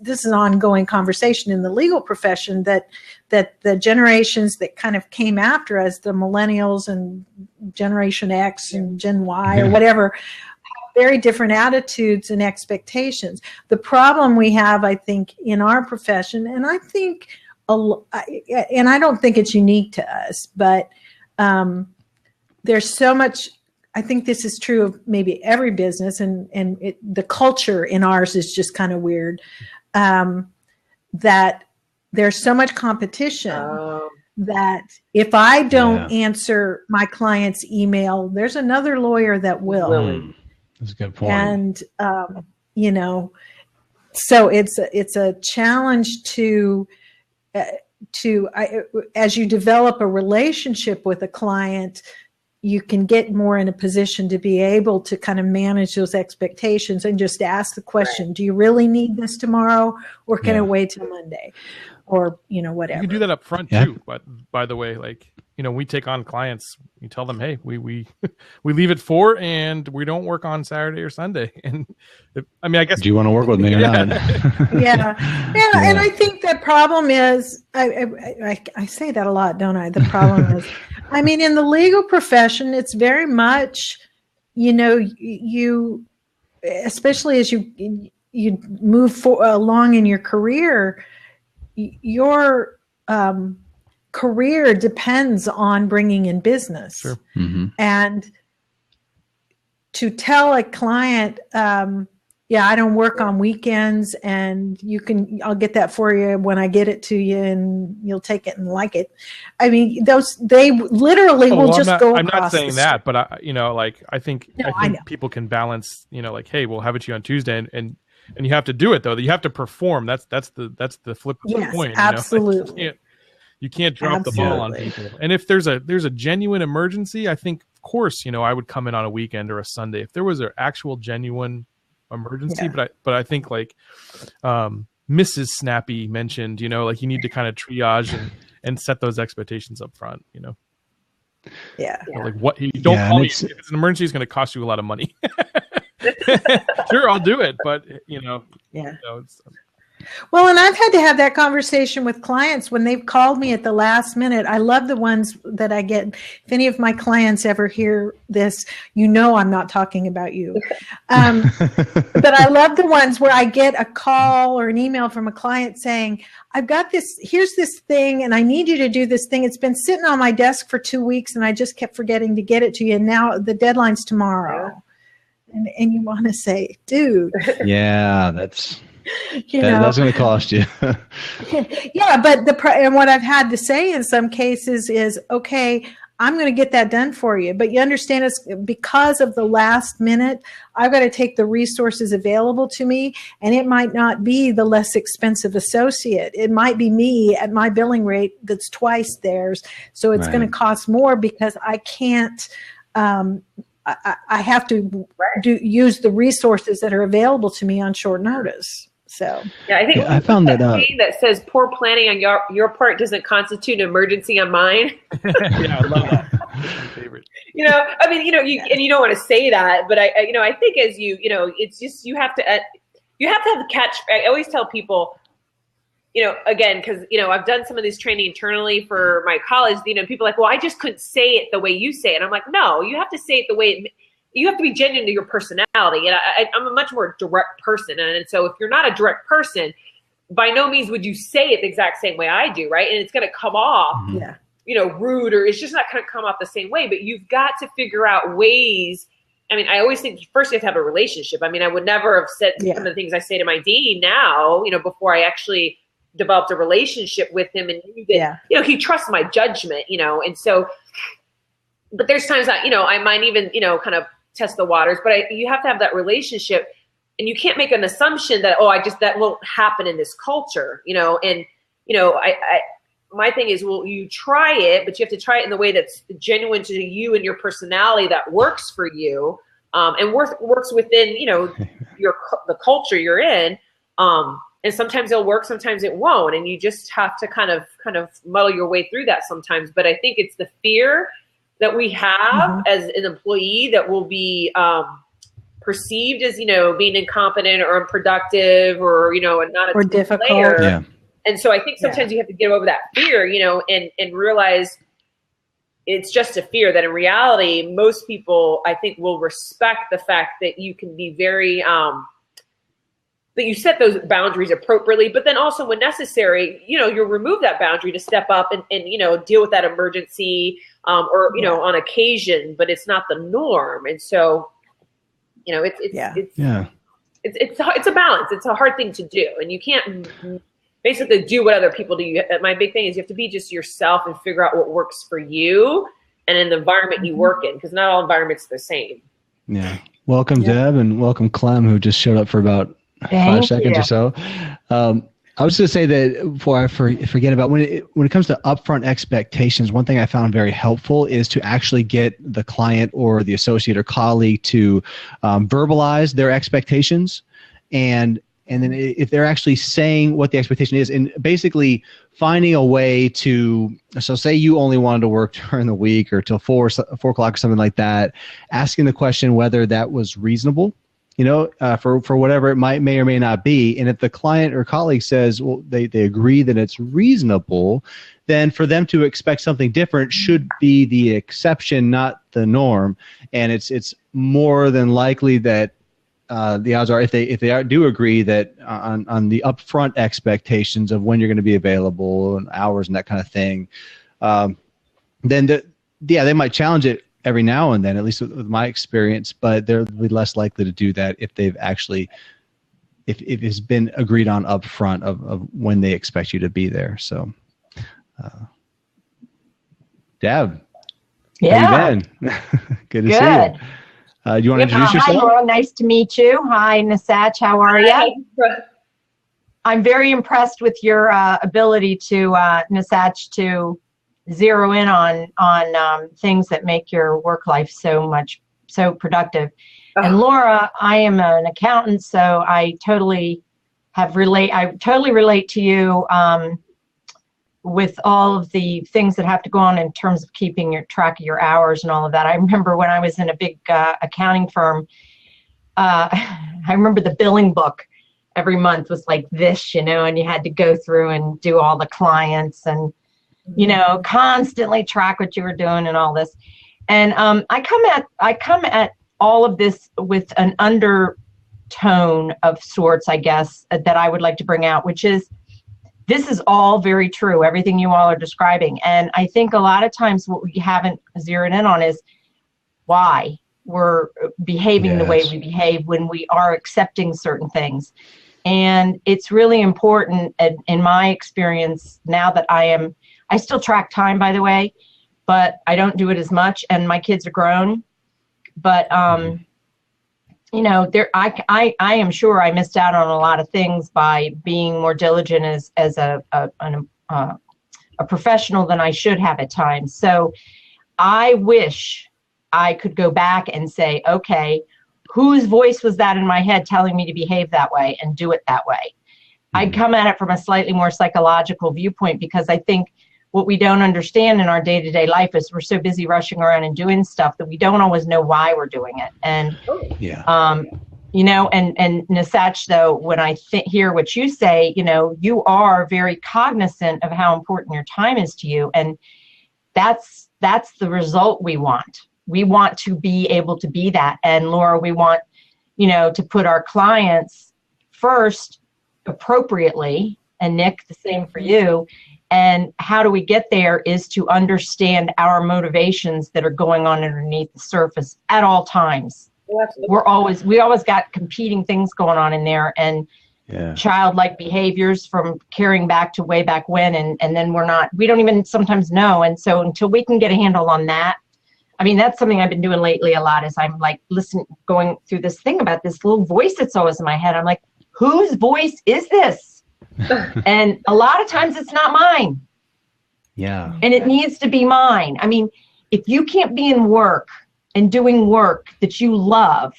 Speaker 5: is an ongoing conversation in the legal profession that the generations that kind of came after us, the millennials and Generation X and Gen Y or whatever, have very different attitudes and expectations. The problem we have, I think, in our profession, and I think, and I don't think it's unique to us, but there's so much. I think this is true of maybe every business, and the culture in ours is just kind of weird, that there's so much competition that if I don't answer my client's email, there's another lawyer that will.
Speaker 2: That's a good point.
Speaker 5: And so it's a challenge to as you develop a relationship with a client, you can get more in a position to be able to kind of manage those expectations and just ask the question, do you really need this tomorrow, or can it wait till Monday, or, whatever.
Speaker 3: You can do that up front too. But by the way, like, we take on clients, you tell them, hey, we leave at 4 and we don't work on Saturday or Sunday. And I guess,
Speaker 2: do you want to work with me or not?
Speaker 5: Yeah. And I think the problem is, I say that a lot, don't I? The problem is, in the legal profession, it's very much, you, especially as you move along in your career, your career depends on bringing in business.
Speaker 3: Sure.
Speaker 2: Mm-hmm.
Speaker 5: And to tell a client, I don't work on weekends, and I'll get that for you when I get it to you, and you'll take it and like it. They literally will just go across.
Speaker 3: I'm not saying that, but I think people can balance, like, hey, we'll have it to you on Tuesday, and you have to do it though. You have to perform. That's the flip of the coin.
Speaker 5: Absolutely.
Speaker 3: You can't drop the ball on people. And if there's a genuine emergency, I think, of course, I would come in on a weekend or a Sunday if there was an actual genuine emergency. But I think, like, Mrs. Snappy mentioned, like, you need to kind of triage and set those expectations up front. Like, what you don't call me if it's an emergency, it's going to cost you a lot of money. Sure, I'll do it, but it's
Speaker 5: Well, and I've had to have that conversation with clients when they've called me at the last minute. I love the ones that I get. If any of my clients ever hear this, I'm not talking about you. But I love the ones where I get a call or an email from a client saying, I've got this, here's this thing, and I need you to do this thing. It's been sitting on my desk for 2 weeks, and I just kept forgetting to get it to you. And now the deadline's tomorrow. And you want to say, dude.
Speaker 2: Yeah, that's going to cost you.
Speaker 5: Yeah, but and what I've had to say in some cases is, okay, I'm going to get that done for you. But you understand, it's because of the last minute, I've got to take the resources available to me, and it might not be the less expensive associate. It might be me at my billing rate that's twice theirs. So it's going to cost more because I can't. I have to use the resources that are available to me on short notice. So
Speaker 4: I think
Speaker 2: I found that
Speaker 4: that says poor planning on your part doesn't constitute an emergency on mine.
Speaker 3: Yeah, I love that. That's my favorite.
Speaker 4: You don't want to say that, but I think as it's just you have to have the catch. I always tell people, again, because I've done some of this training internally for my college. People are like, well, I just couldn't say it the way you say it. And I'm like, no, you have to say it the way you have to be genuine to your personality. And I'm a much more direct person. And so if you're not a direct person, by no means would you say it the exact same way I do, right? And it's going to come off, rude, or it's just not going to come off the same way. But you've got to figure out ways. I mean, I always think first you have to have a relationship. I mean, I would never have said some of the things I say to my dean now, before I actually developed a relationship with him and knew that, he trusts my judgment, and so, but there's times that, I might even, kind of test the waters, but you have to have that relationship, and you can't make an assumption that, that won't happen in this culture, and, my thing is, well, you try it, but you have to try it in the way that's genuine to you and your personality that works for you, and works within, the culture you're in. And sometimes it'll work, sometimes it won't. And you just have to kind of muddle your way through that sometimes. But I think it's the fear that we have as an employee that will be perceived as, being incompetent or unproductive or, not a difficult player. Yeah. And so I think sometimes you have to get over that fear, and realize it's just a fear that in reality, most people, I think, will respect the fact that you can be very, that you set those boundaries appropriately, but then also when necessary, you'll remove that boundary to step up and deal with that emergency, or, on occasion, but it's not the norm. And so, it's a balance. It's a hard thing to do. And you can't basically do what other people do. My big thing is you have to be just yourself and figure out what works for you and in the environment you work in, because not all environments are the same.
Speaker 2: Yeah. Welcome, Deb, and welcome, Clem, who just showed up for about 5 seconds or so. I was going to say that before I forget about when it comes to upfront expectations, one thing I found very helpful is to actually get the client or the associate or colleague to verbalize their expectations, and then if they're actually saying what the expectation is, and basically finding a way to, so say you only wanted to work during the week or till 4 o'clock or something like that, asking the question whether that was reasonable. For whatever it may or may not be. And if the client or colleague says, well, they agree that it's reasonable, then for them to expect something different should be the exception, not the norm. And it's more than likely that the odds are, if they do agree that on the upfront expectations of when you're going to be available and hours and that kind of thing, then they might challenge it every now and then, at least with my experience, but they'll be less likely to do that if they've actually, if it's been agreed on up front of when they expect you to be there. So, Deb, how you been? Good to see you. Do you want to introduce yourself?
Speaker 6: Hi, Laura. Nice to meet you. Hi, Nasach. How are you? I'm very impressed with your ability to, Nasach, to zero in on things that make your work life so productive. And Laura, I am an accountant, so I totally relate to you with all of the things that have to go on in terms of keeping your track of your hours and all of that. I remember when I was in a big accounting firm, I remember the billing book. every month was like this, and you had to go through and do all the clients and, constantly track what you were doing and all this. And I come at all of this with an undertone of sorts, I guess, that I would like to bring out, which is, this is all very true, everything you all are describing. And I think a lot of times what we haven't zeroed in on is why we're behaving the way we behave when we are accepting certain things. And it's really important in my experience now that I still track time, by the way, but I don't do it as much, and my kids are grown. But, I am sure I missed out on a lot of things by being more diligent as a professional than I should have at times. So I wish I could go back and say, okay, whose voice was that in my head telling me to behave that way and do it that way? I'd come at it from a slightly more psychological viewpoint, because I think what we don't understand in our day-to-day life is we're so busy rushing around and doing stuff that we don't always know why we're doing it. And, and Nisach, though, when I hear what you say, you are very cognizant of how important your time is to you. And that's the result we want. We want to be able to be that. And Laura, we want, to put our clients first appropriately, and Nick, the same for you. And how do we get there is to understand our motivations that are going on underneath the surface at all times. We always got competing things going on in there, and childlike behaviors from carrying back to way back when. And then we don't even sometimes know. And so until we can get a handle on that, I mean, that's something I've been doing lately a lot, is I'm like going through this thing about this little voice that's always in my head. I'm like, whose voice is this? And a lot of times it's not mine.
Speaker 2: Yeah.
Speaker 6: And it needs to be mine. I mean, if you can't be in work and doing work that you love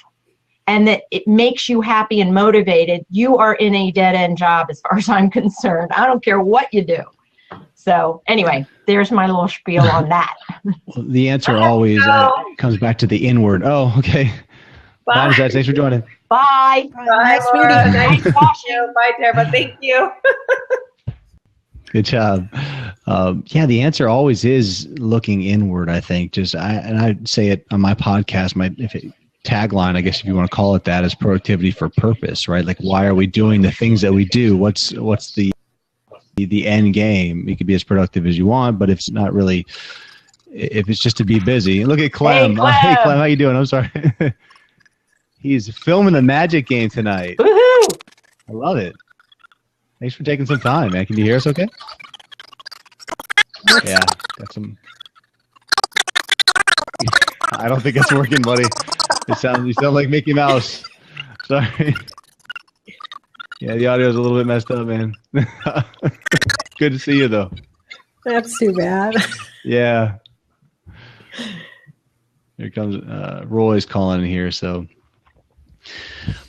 Speaker 6: and that it makes you happy and motivated, you are in a dead-end job as far as I'm concerned. I don't care what you do. So anyway, there's my little spiel on that.
Speaker 2: Well, the answer always comes back to the inward. Oh, okay. Bye, Zach. Thanks for joining.
Speaker 6: Bye.
Speaker 4: Bye, Laura. Nice watching. Bye, Deborah. Thank you.
Speaker 2: Good job. The answer always is looking inward, I think. And I say it on my podcast, tagline, I guess if you want to call it that, is productivity for purpose, right? Like, why are we doing the things that we do? What's the end game? You could be as productive as you want, but if it's not really, if it's just to be busy. Look at Clem. Hey, Clem, how you doing? I'm sorry. He's filming the Magic game tonight.
Speaker 6: Woohoo!
Speaker 2: I love it. Thanks for taking some time, man. Can you hear us okay? Yeah, got some. I don't think it's working, buddy. You sound like Mickey Mouse. Sorry. Yeah, the audio's a little bit messed up, man. Good to see you, though.
Speaker 5: That's too bad.
Speaker 2: Yeah. Here comes Roy's calling in here, so.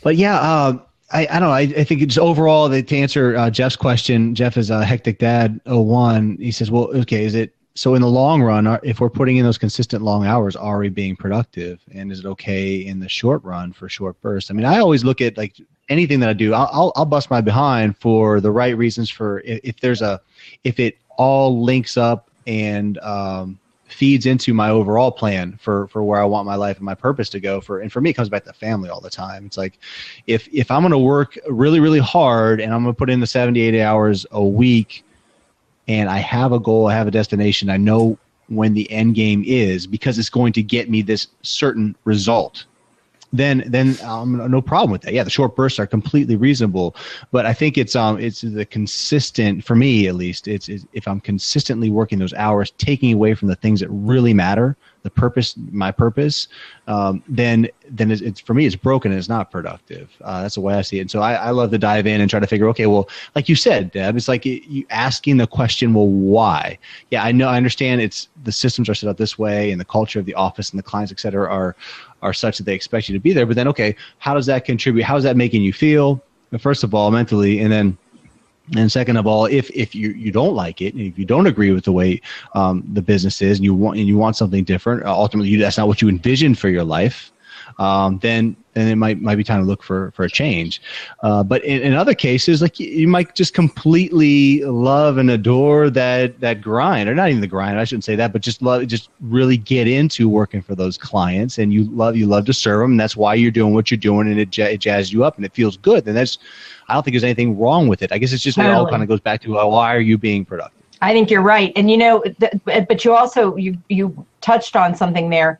Speaker 2: But yeah, I don't know. I think it's overall to answer Jeff's question. Jeff is a hectic dad 01. He says, well, okay, is it so in the long run, if we're putting in those consistent long hours, are we being productive? And is it okay in the short run for short bursts? I mean, I always look at like anything that I do, I'll bust my behind for the right reasons. For if it all links up and feeds into my overall plan for where I want my life and my purpose to go. And for me, it comes back to family all the time. It's like, if I'm going to work really, really hard and I'm going to put in the 70, 80 hours a week and I have a goal, I have a destination, I know when the end game is because it's going to get me this certain result, then no problem with that. Yeah, the short bursts are completely reasonable, but I think it's the consistent, for me at least, it's if I'm consistently working those hours, taking away from the things that really matter, the purpose, my purpose, then it's for me, it's broken and it's not productive. That's the way I see it. And so I love to dive in and try to figure, okay, well, like you said, Deb, it's like you asking the question, well, why? Yeah, I know, I understand the systems are set up this way and the culture of the office and the clients, et cetera, are such that they expect you to be there. But then, okay, how does that contribute? How is that making you feel? First of all, mentally, and second of all, if you don't like it, and if you don't agree with the way the business is, and you want something different, ultimately that's not what you envisioned for your life, then it might be time to look for a change. But in other cases, like you might just completely love and adore that grind, or not even the grind, I shouldn't say that, but just really get into working for those clients, and you love to serve them, and that's why you're doing what you're doing, and it jazzes you up and it feels good. And I don't think there's anything wrong with it. I guess it's just It all kind of goes back to why are you being productive?
Speaker 6: I think you're right. And but you also, you touched on something there.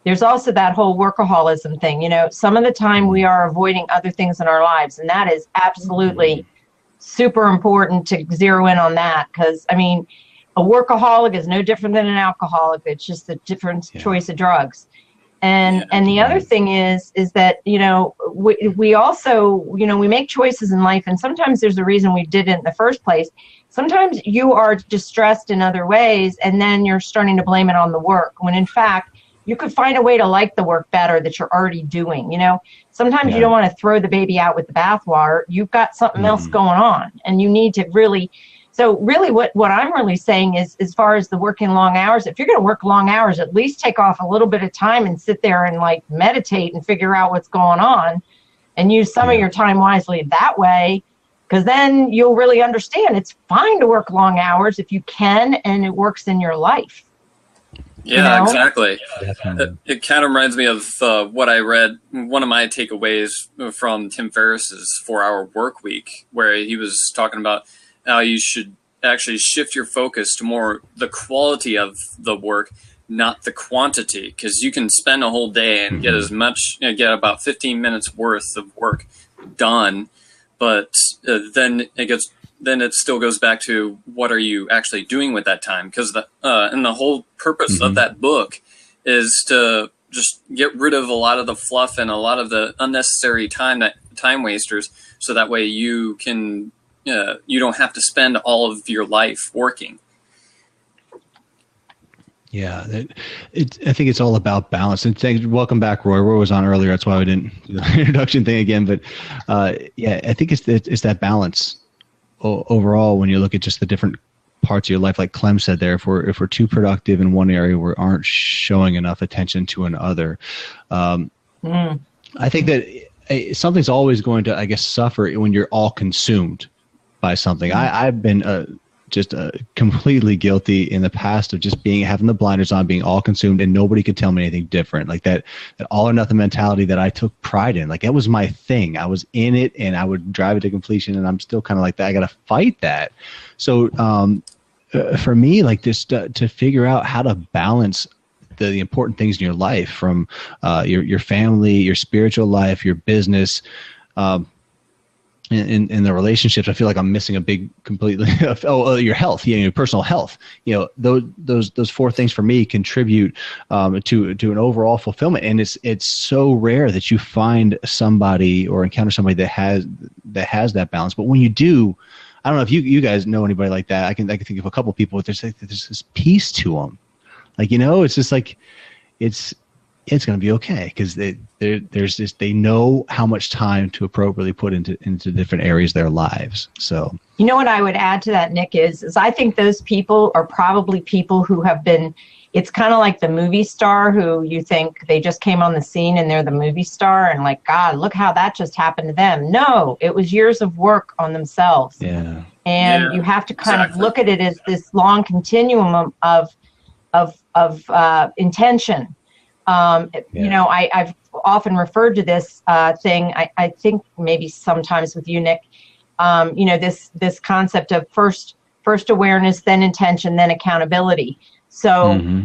Speaker 6: There's also that whole workaholism thing. Some of the time we are avoiding other things in our lives, and that is absolutely super important to zero in on that, because a workaholic is no different than an alcoholic. It's just a different choice of drugs. And the other thing is that, we also, we make choices in life, and sometimes there's a reason we did it in the first place. Sometimes you are distressed in other ways, and then you're starting to blame it on the work, when in fact, you could find a way to like the work better that you're already doing. Sometimes you don't want to throw the baby out with the bathwater. You've got something else going on, and you need to really. So really what I'm really saying is, as far as the working long hours, if you're going to work long hours, at least take off a little bit of time and sit there and like meditate and figure out what's going on, and use some of your time wisely that way. Because then you'll really understand it's fine to work long hours if you can, and it works in your life.
Speaker 1: Yeah, exactly. It kind of reminds me of what I read. One of my takeaways from Tim Ferriss's 4-Hour Work Week, where he was talking about how you should actually shift your focus to more the quality of the work, not the quantity, because you can spend a whole day and get get about 15 minutes worth of work done, but then it still goes back to what are you actually doing with that time? Because and the whole purpose of that book is to just get rid of a lot of the fluff and a lot of the unnecessary time wasters, so that way you can you don't have to spend all of your life working.
Speaker 2: Yeah, I think it's all about balance. And welcome back, Roy. Roy was on earlier. That's why we didn't do the introduction thing again. But I think it's that balance overall when you look at just the different parts of your life. Like Clem said there, if we're too productive in one area, we aren't showing enough attention to another. I think that something's always going to, I guess, suffer when you're all consumed by something. I've been just completely guilty in the past of just having the blinders on, being all consumed, and nobody could tell me anything different. Like that all or nothing mentality that I took pride in. Like that was my thing. I was in it, and I would drive it to completion. And I'm still kind of like that. I got to fight that. So for me, like this, to figure out how to balance the important things in your life, from your family, your spiritual life, your business. In the relationships, I feel like I'm missing a big completely. Your health, your personal health. Those 4 things for me contribute to an overall fulfillment. And it's so rare that you find somebody or encounter somebody that has that balance. But when you do, I don't know if you guys know anybody like that. I can think of a couple of people. There's this peace to them. Like it's just like it's going to be okay, because they know how much time to appropriately put into different areas of their lives. So
Speaker 6: what I would add to that, Nick, is I think those people are probably people who have been. It's kind of like the movie star who you think they just came on the scene and they're the movie star, and like, God, look how that just happened to them. No, it was years of work on themselves.
Speaker 2: Yeah.
Speaker 6: And you have to kind of look at it as this long continuum of intention. I've often referred to this thing. I think maybe sometimes with you, Nick. This concept of first awareness, then intention, then accountability. So,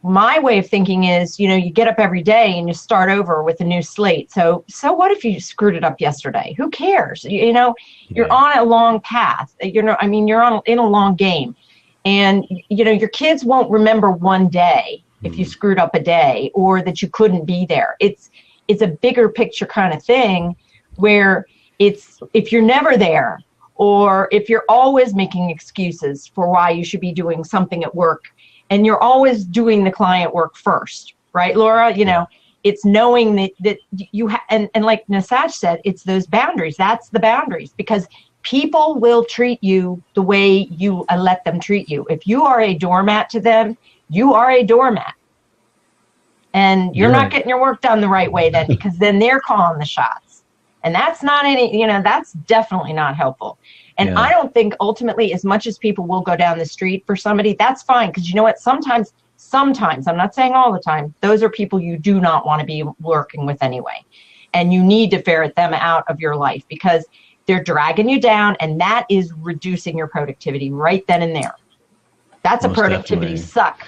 Speaker 6: my way of thinking is, you get up every day and you start over with a new slate. So what if you screwed it up yesterday? Who cares? You're on a long path. You're in a long game, and your kids won't remember one day if you screwed up a day or that you couldn't be there. It's a bigger picture kind of thing, where it's, if you're never there, or if you're always making excuses for why you should be doing something at work, and you're always doing the client work first, right, Laura? It's knowing that you and like Nisach said, it's those boundaries. That's the boundaries, because people will treat you the way you let them treat you. If you are a doormat to them, you are a doormat. And you're not getting your work done the right way then, because then they're calling the shots. And that's not that's definitely not helpful. And I don't think ultimately, as much as people will go down the street for somebody, that's fine. Because you know what? Sometimes, I'm not saying all the time, those are people you do not want to be working with anyway. And you need to ferret them out of your life because they're dragging you down, and that is reducing your productivity right then and there. That's most a productivity suck,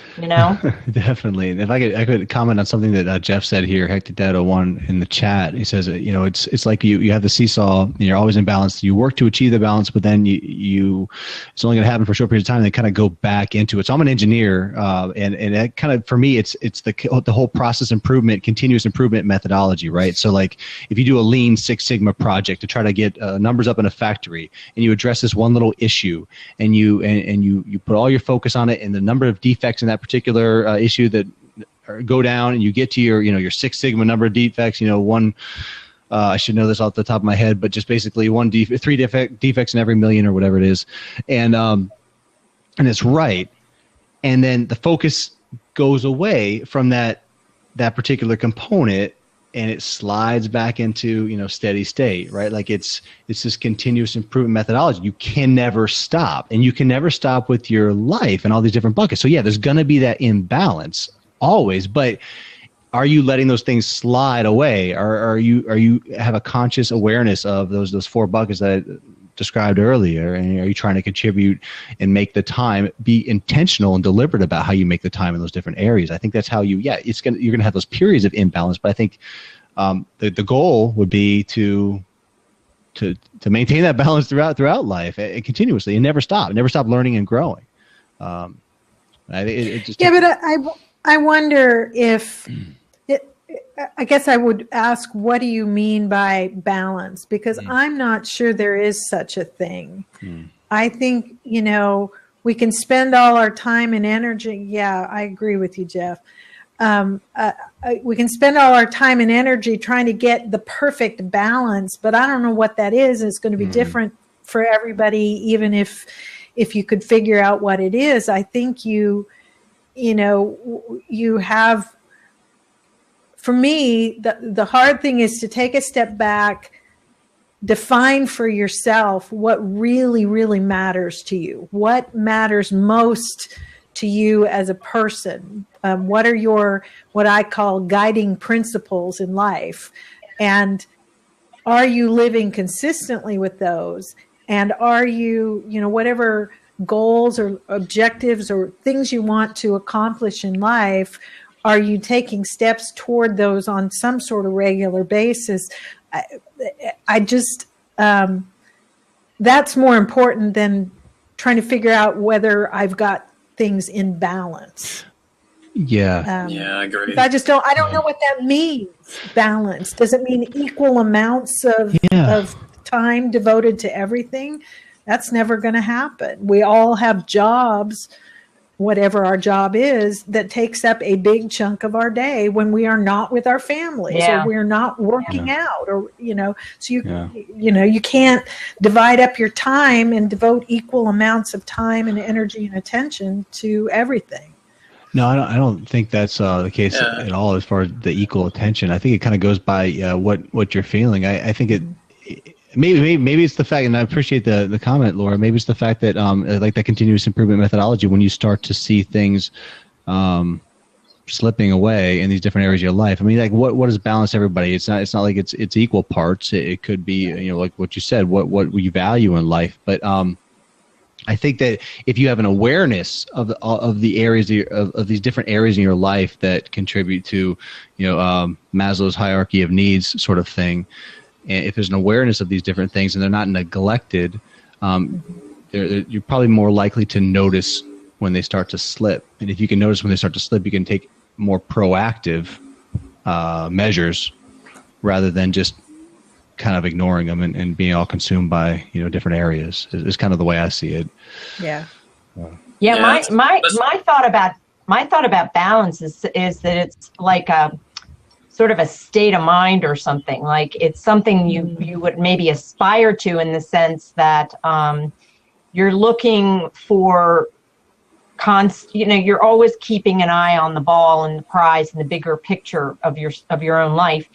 Speaker 2: Definitely. And if I could comment on something that Jeff said here, Hectic Dad 01 in the chat. He says, it's like you have the seesaw, and you're always in balance. You work to achieve the balance, but then you it's only going to happen for a short period of time. And they kind of go back into it. So I'm an engineer, and that kind of, for me, it's the whole process improvement, continuous improvement methodology, right? So like if you do a Lean Six Sigma project to try to get numbers up in a factory, and you address this one little issue, and you put all your focus on it and the number of defects in that particular issue that go down, and you get to your Six Sigma number of defects. One I should know this off the top of my head, but just basically three defects in every million or whatever it is, and it's right. And then the focus goes away from that particular component, and it slides back into steady state, right? Like it's this continuous improvement methodology. You can never stop, and you can never stop with your life and all these different buckets. So yeah, there's going to be that imbalance always, but are you letting those things slide away? Or are you have a conscious awareness of those four buckets that I described earlier? And are you trying to contribute and make the time, be intentional and deliberate about how you make the time in those different areas? I think that's how you're going to have those periods of imbalance, but I think the goal would be to maintain that balance throughout life continuously, and never stop learning and growing. But
Speaker 5: I wonder if I guess I would ask, what do you mean by balance? Because I'm not sure there is such a thing. I think, we can spend all our time and energy. Yeah, I agree with you, Jeff. We can spend all our time and energy trying to get the perfect balance, but I don't know what that is. It's going to be different for everybody, even if you could figure out what it is. I think you have, for me, the hard thing is to take a step back, define for yourself what really, really matters to you. What matters most to you as a person? What are your, what I call guiding principles in life? And are you living consistently with those? And are you, whatever goals or objectives or things you want to accomplish in life, are you taking steps toward those on some sort of regular basis? I just, that's more important than trying to figure out whether I've got things in balance.
Speaker 2: Yeah.
Speaker 1: I agree.
Speaker 5: I don't know what that means. Balance. Does it mean equal amounts of time devoted to everything? That's never going to happen. We all have jobs, whatever our job is, that takes up a big chunk of our day when we are not with our families or we're not working out, or, so you can't divide up your time and devote equal amounts of time and energy and attention to everything.
Speaker 2: No, I don't think that's the case at all as far as the equal attention. I think it kind of goes by what you're feeling. I think it maybe it's the fact, and I appreciate the comment, Laura. Maybe it's the fact that like that continuous improvement methodology, when you start to see things slipping away in these different areas of your life. I mean, like what does balance everybody? It's not like it's equal parts. It could be like what you said, what we value in life, but I think that if you have an awareness of the areas of these different areas in your life that contribute to, Maslow's hierarchy of needs sort of thing, and if there's an awareness of these different things and they're not neglected, you're probably more likely to notice when they start to slip. And if you can notice when they start to slip, you can take more proactive measures rather than just kind of ignoring them and being all consumed by different areas is kind of the way I see it.
Speaker 6: My thought about balance is that it's like a sort of a state of mind or something. Like it's something you would maybe aspire to, in the sense that you're looking for you're always keeping an eye on the ball and the prize and the bigger picture of your own life.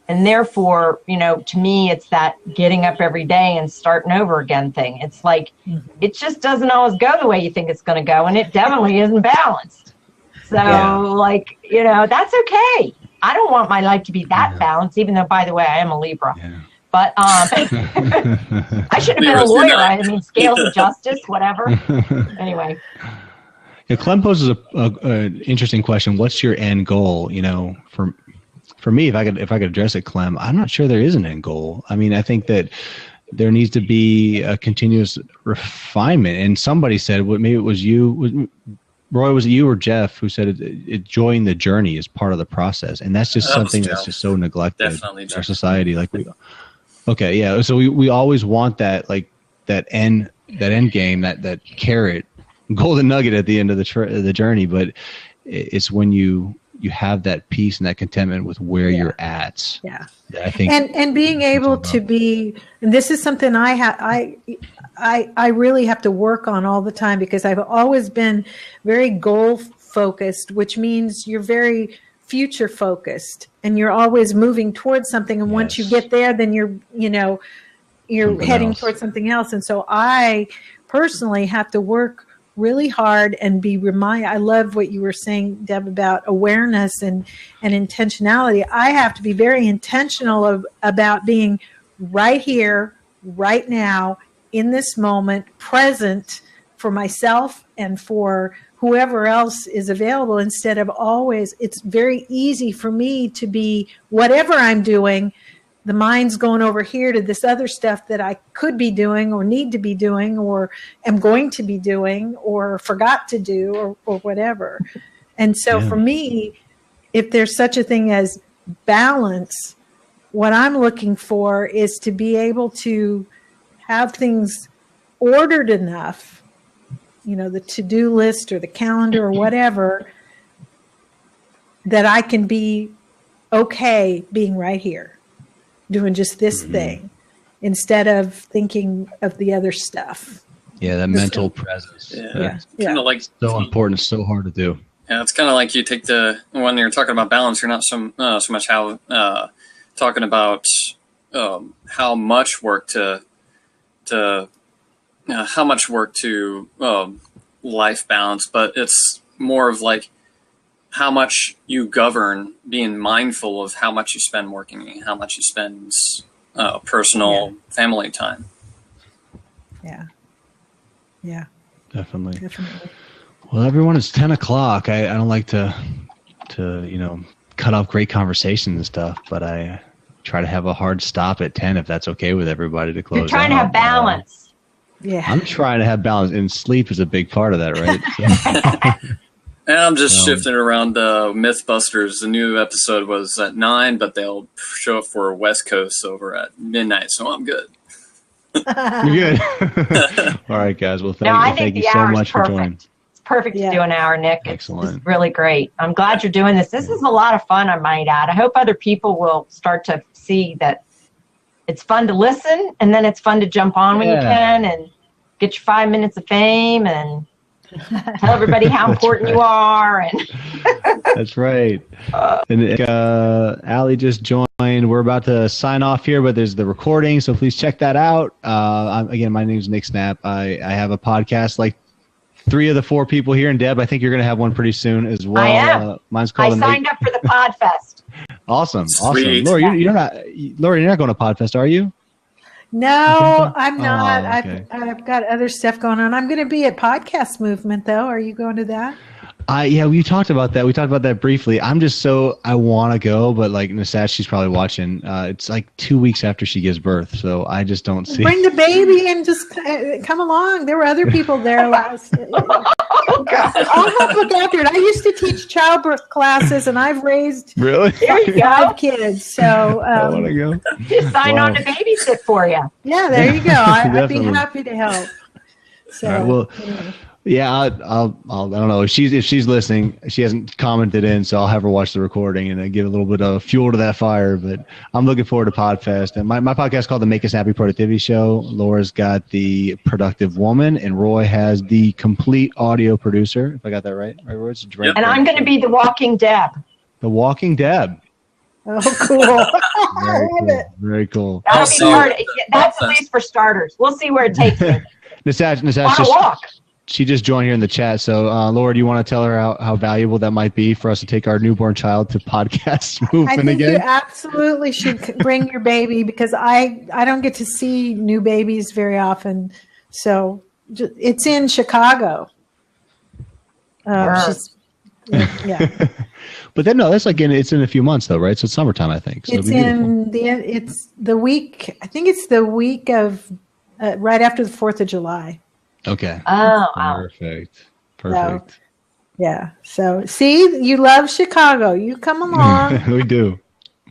Speaker 6: And therefore, to me, it's that getting up every day and starting over again thing. It's like, it just doesn't always go the way you think it's going to go. And it definitely isn't balanced. So that's okay. I don't want my life to be that balanced, even though, by the way, I am a Libra. Yeah. But I should have been a lawyer. I mean, scales of justice, whatever. Anyway.
Speaker 2: Yeah, Clem poses an interesting question. What's your end goal? For me, if I could address it, Clem, I'm not sure there is an end goal. I mean, I think that there needs to be a continuous refinement. And somebody said, maybe it was you, Roy, was it you or Jeff who said enjoying the journey is part of the process? And that's just something that's just so neglected in our society. So we always want that, like that end game, that carrot, golden nugget at the end of the journey. But it's when you have that peace and that contentment with where you're at.
Speaker 5: Yeah.
Speaker 2: I think,
Speaker 5: and being able to be, and this is something I really have to work on all the time, because I've always been very goal focused, which means you're very future focused and you're always moving towards something. And once you get there, then you're heading towards something else. And so I personally have to work really hard and be reminded. I love what you were saying, Deb, about awareness and intentionality. I have to be very intentional about being right here, right now, in this moment, present for myself and for whoever else is available, instead of always, it's very easy for me to be, whatever I'm doing, the mind's going over here to this other stuff that I could be doing or need to be doing or am going to be doing or forgot to do or whatever. And so for me, if there's such a thing as balance, what I'm looking for is to be able to have things ordered enough, the to-do list or the calendar or whatever, that I can be okay being right here, doing just this thing, instead of thinking of the other stuff.
Speaker 2: Yeah, that mental presence.
Speaker 1: Yeah. Kind of like
Speaker 2: so important, so hard to do.
Speaker 1: Yeah, it's kind of like you take when you're talking about balance, you're not so much talking about how much work to life balance, but it's more of like how much you govern, being mindful of how much you spend working and how much you spend personal family time.
Speaker 5: Yeah.
Speaker 2: Definitely. Well, everyone, it's 10 o'clock. I don't like to cut off great conversations and stuff, but I try to have a hard stop at 10 if that's okay with everybody to close.
Speaker 6: You're trying to have balance.
Speaker 2: I'm trying to have balance, and sleep is a big part of that, right?
Speaker 1: And I'm just shifting around Mythbusters. The new episode was at 9, but they'll show up for West Coast over at midnight, so I'm good.
Speaker 2: You're good. All right, guys. Well, thank you so much for joining.
Speaker 6: It's perfect to do an hour, Nick.
Speaker 2: Excellent.
Speaker 6: It's really great. I'm glad you're doing this. This is a lot of fun, I might add. I hope other people will start to see that it's fun to listen, and then it's fun to jump on when you can and get your 5 minutes of fame and tell everybody how important you are. And
Speaker 2: that's right. And Allie just joined. We're about to sign off here, but there's the recording, so please check that out. Again, my name is Nick Snapp. I have a podcast like 3 of the 4 people here, and Deb, I think you're going to have one pretty soon as well.
Speaker 6: I am.
Speaker 2: Mine's called
Speaker 6: I signed up for the Podfest.
Speaker 2: Awesome.
Speaker 1: Sweet.
Speaker 2: Lori, you're not going to Podfest, are you?
Speaker 5: No, I'm not.
Speaker 2: Oh, okay.
Speaker 5: I've got other stuff going on. I'm going to be at Podcast Movement, though. Are you going to that?
Speaker 2: We talked about that. We talked about that briefly. I want to go, but like Nisat, she's probably watching. It's like 2 weeks after she gives birth, so I just don't see.
Speaker 5: Bring the baby and just come along. There were other people there last. I'll help look after it. I used to teach childbirth classes, and I've raised 5 kids. So
Speaker 2: I want to go.
Speaker 6: Just sign on to babysit for you.
Speaker 5: Yeah, there you go. I'd be happy to help. So,
Speaker 2: all right, well. Yeah, I don't know if she's listening. She hasn't commented in, so I'll have her watch the recording and then give a little bit of fuel to that fire. But I'm looking forward to Podfest. And my podcast is called the Snappy Productivity Show. Laura's got the Productive Woman, and Roy has the Complete Audio Producer. If I got that right, Roy?
Speaker 6: Yep. And I'm going to be the Walking Deb.
Speaker 2: The Walking Deb.
Speaker 5: Oh, cool! I love it.
Speaker 2: Very cool.
Speaker 6: That'll be hard. That's at least for starters. We'll see where it takes me.
Speaker 2: Nisatch, she just joined here in the chat. So, Laura, do you want to tell her how valuable that might be for us to take our newborn child to podcast movement
Speaker 5: again? I think
Speaker 2: you
Speaker 5: absolutely should bring your baby, because I don't get to see new babies very often. So it's in Chicago. Yeah.
Speaker 2: But then no, that's it's in a few months though, right? So it's summertime, I think. So
Speaker 5: it's it's the week. I think it's the week of right after the 4th of July.
Speaker 2: Okay.
Speaker 6: Oh,
Speaker 2: perfect.
Speaker 5: So, yeah. So see, you love Chicago. You come along.
Speaker 2: We do.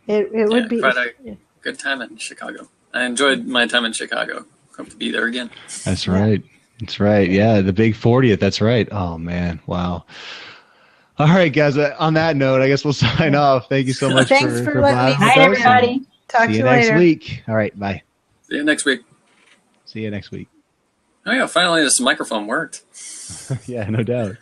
Speaker 5: It would be
Speaker 1: quite a good time in Chicago. I enjoyed my time in Chicago. Hope to be there again.
Speaker 2: That's right. That's right. Yeah, the big 40th. That's right. Oh man, wow. All right, guys. On that note, I guess we'll sign off. Thank you so much.
Speaker 5: Thanks for letting me.
Speaker 6: Hi, everybody.
Speaker 5: Talk to you
Speaker 2: next
Speaker 5: later.
Speaker 2: week. All right. Bye.
Speaker 1: See you next week.
Speaker 2: See you next week.
Speaker 1: Oh yeah, finally this microphone worked.
Speaker 2: Yeah, no doubt.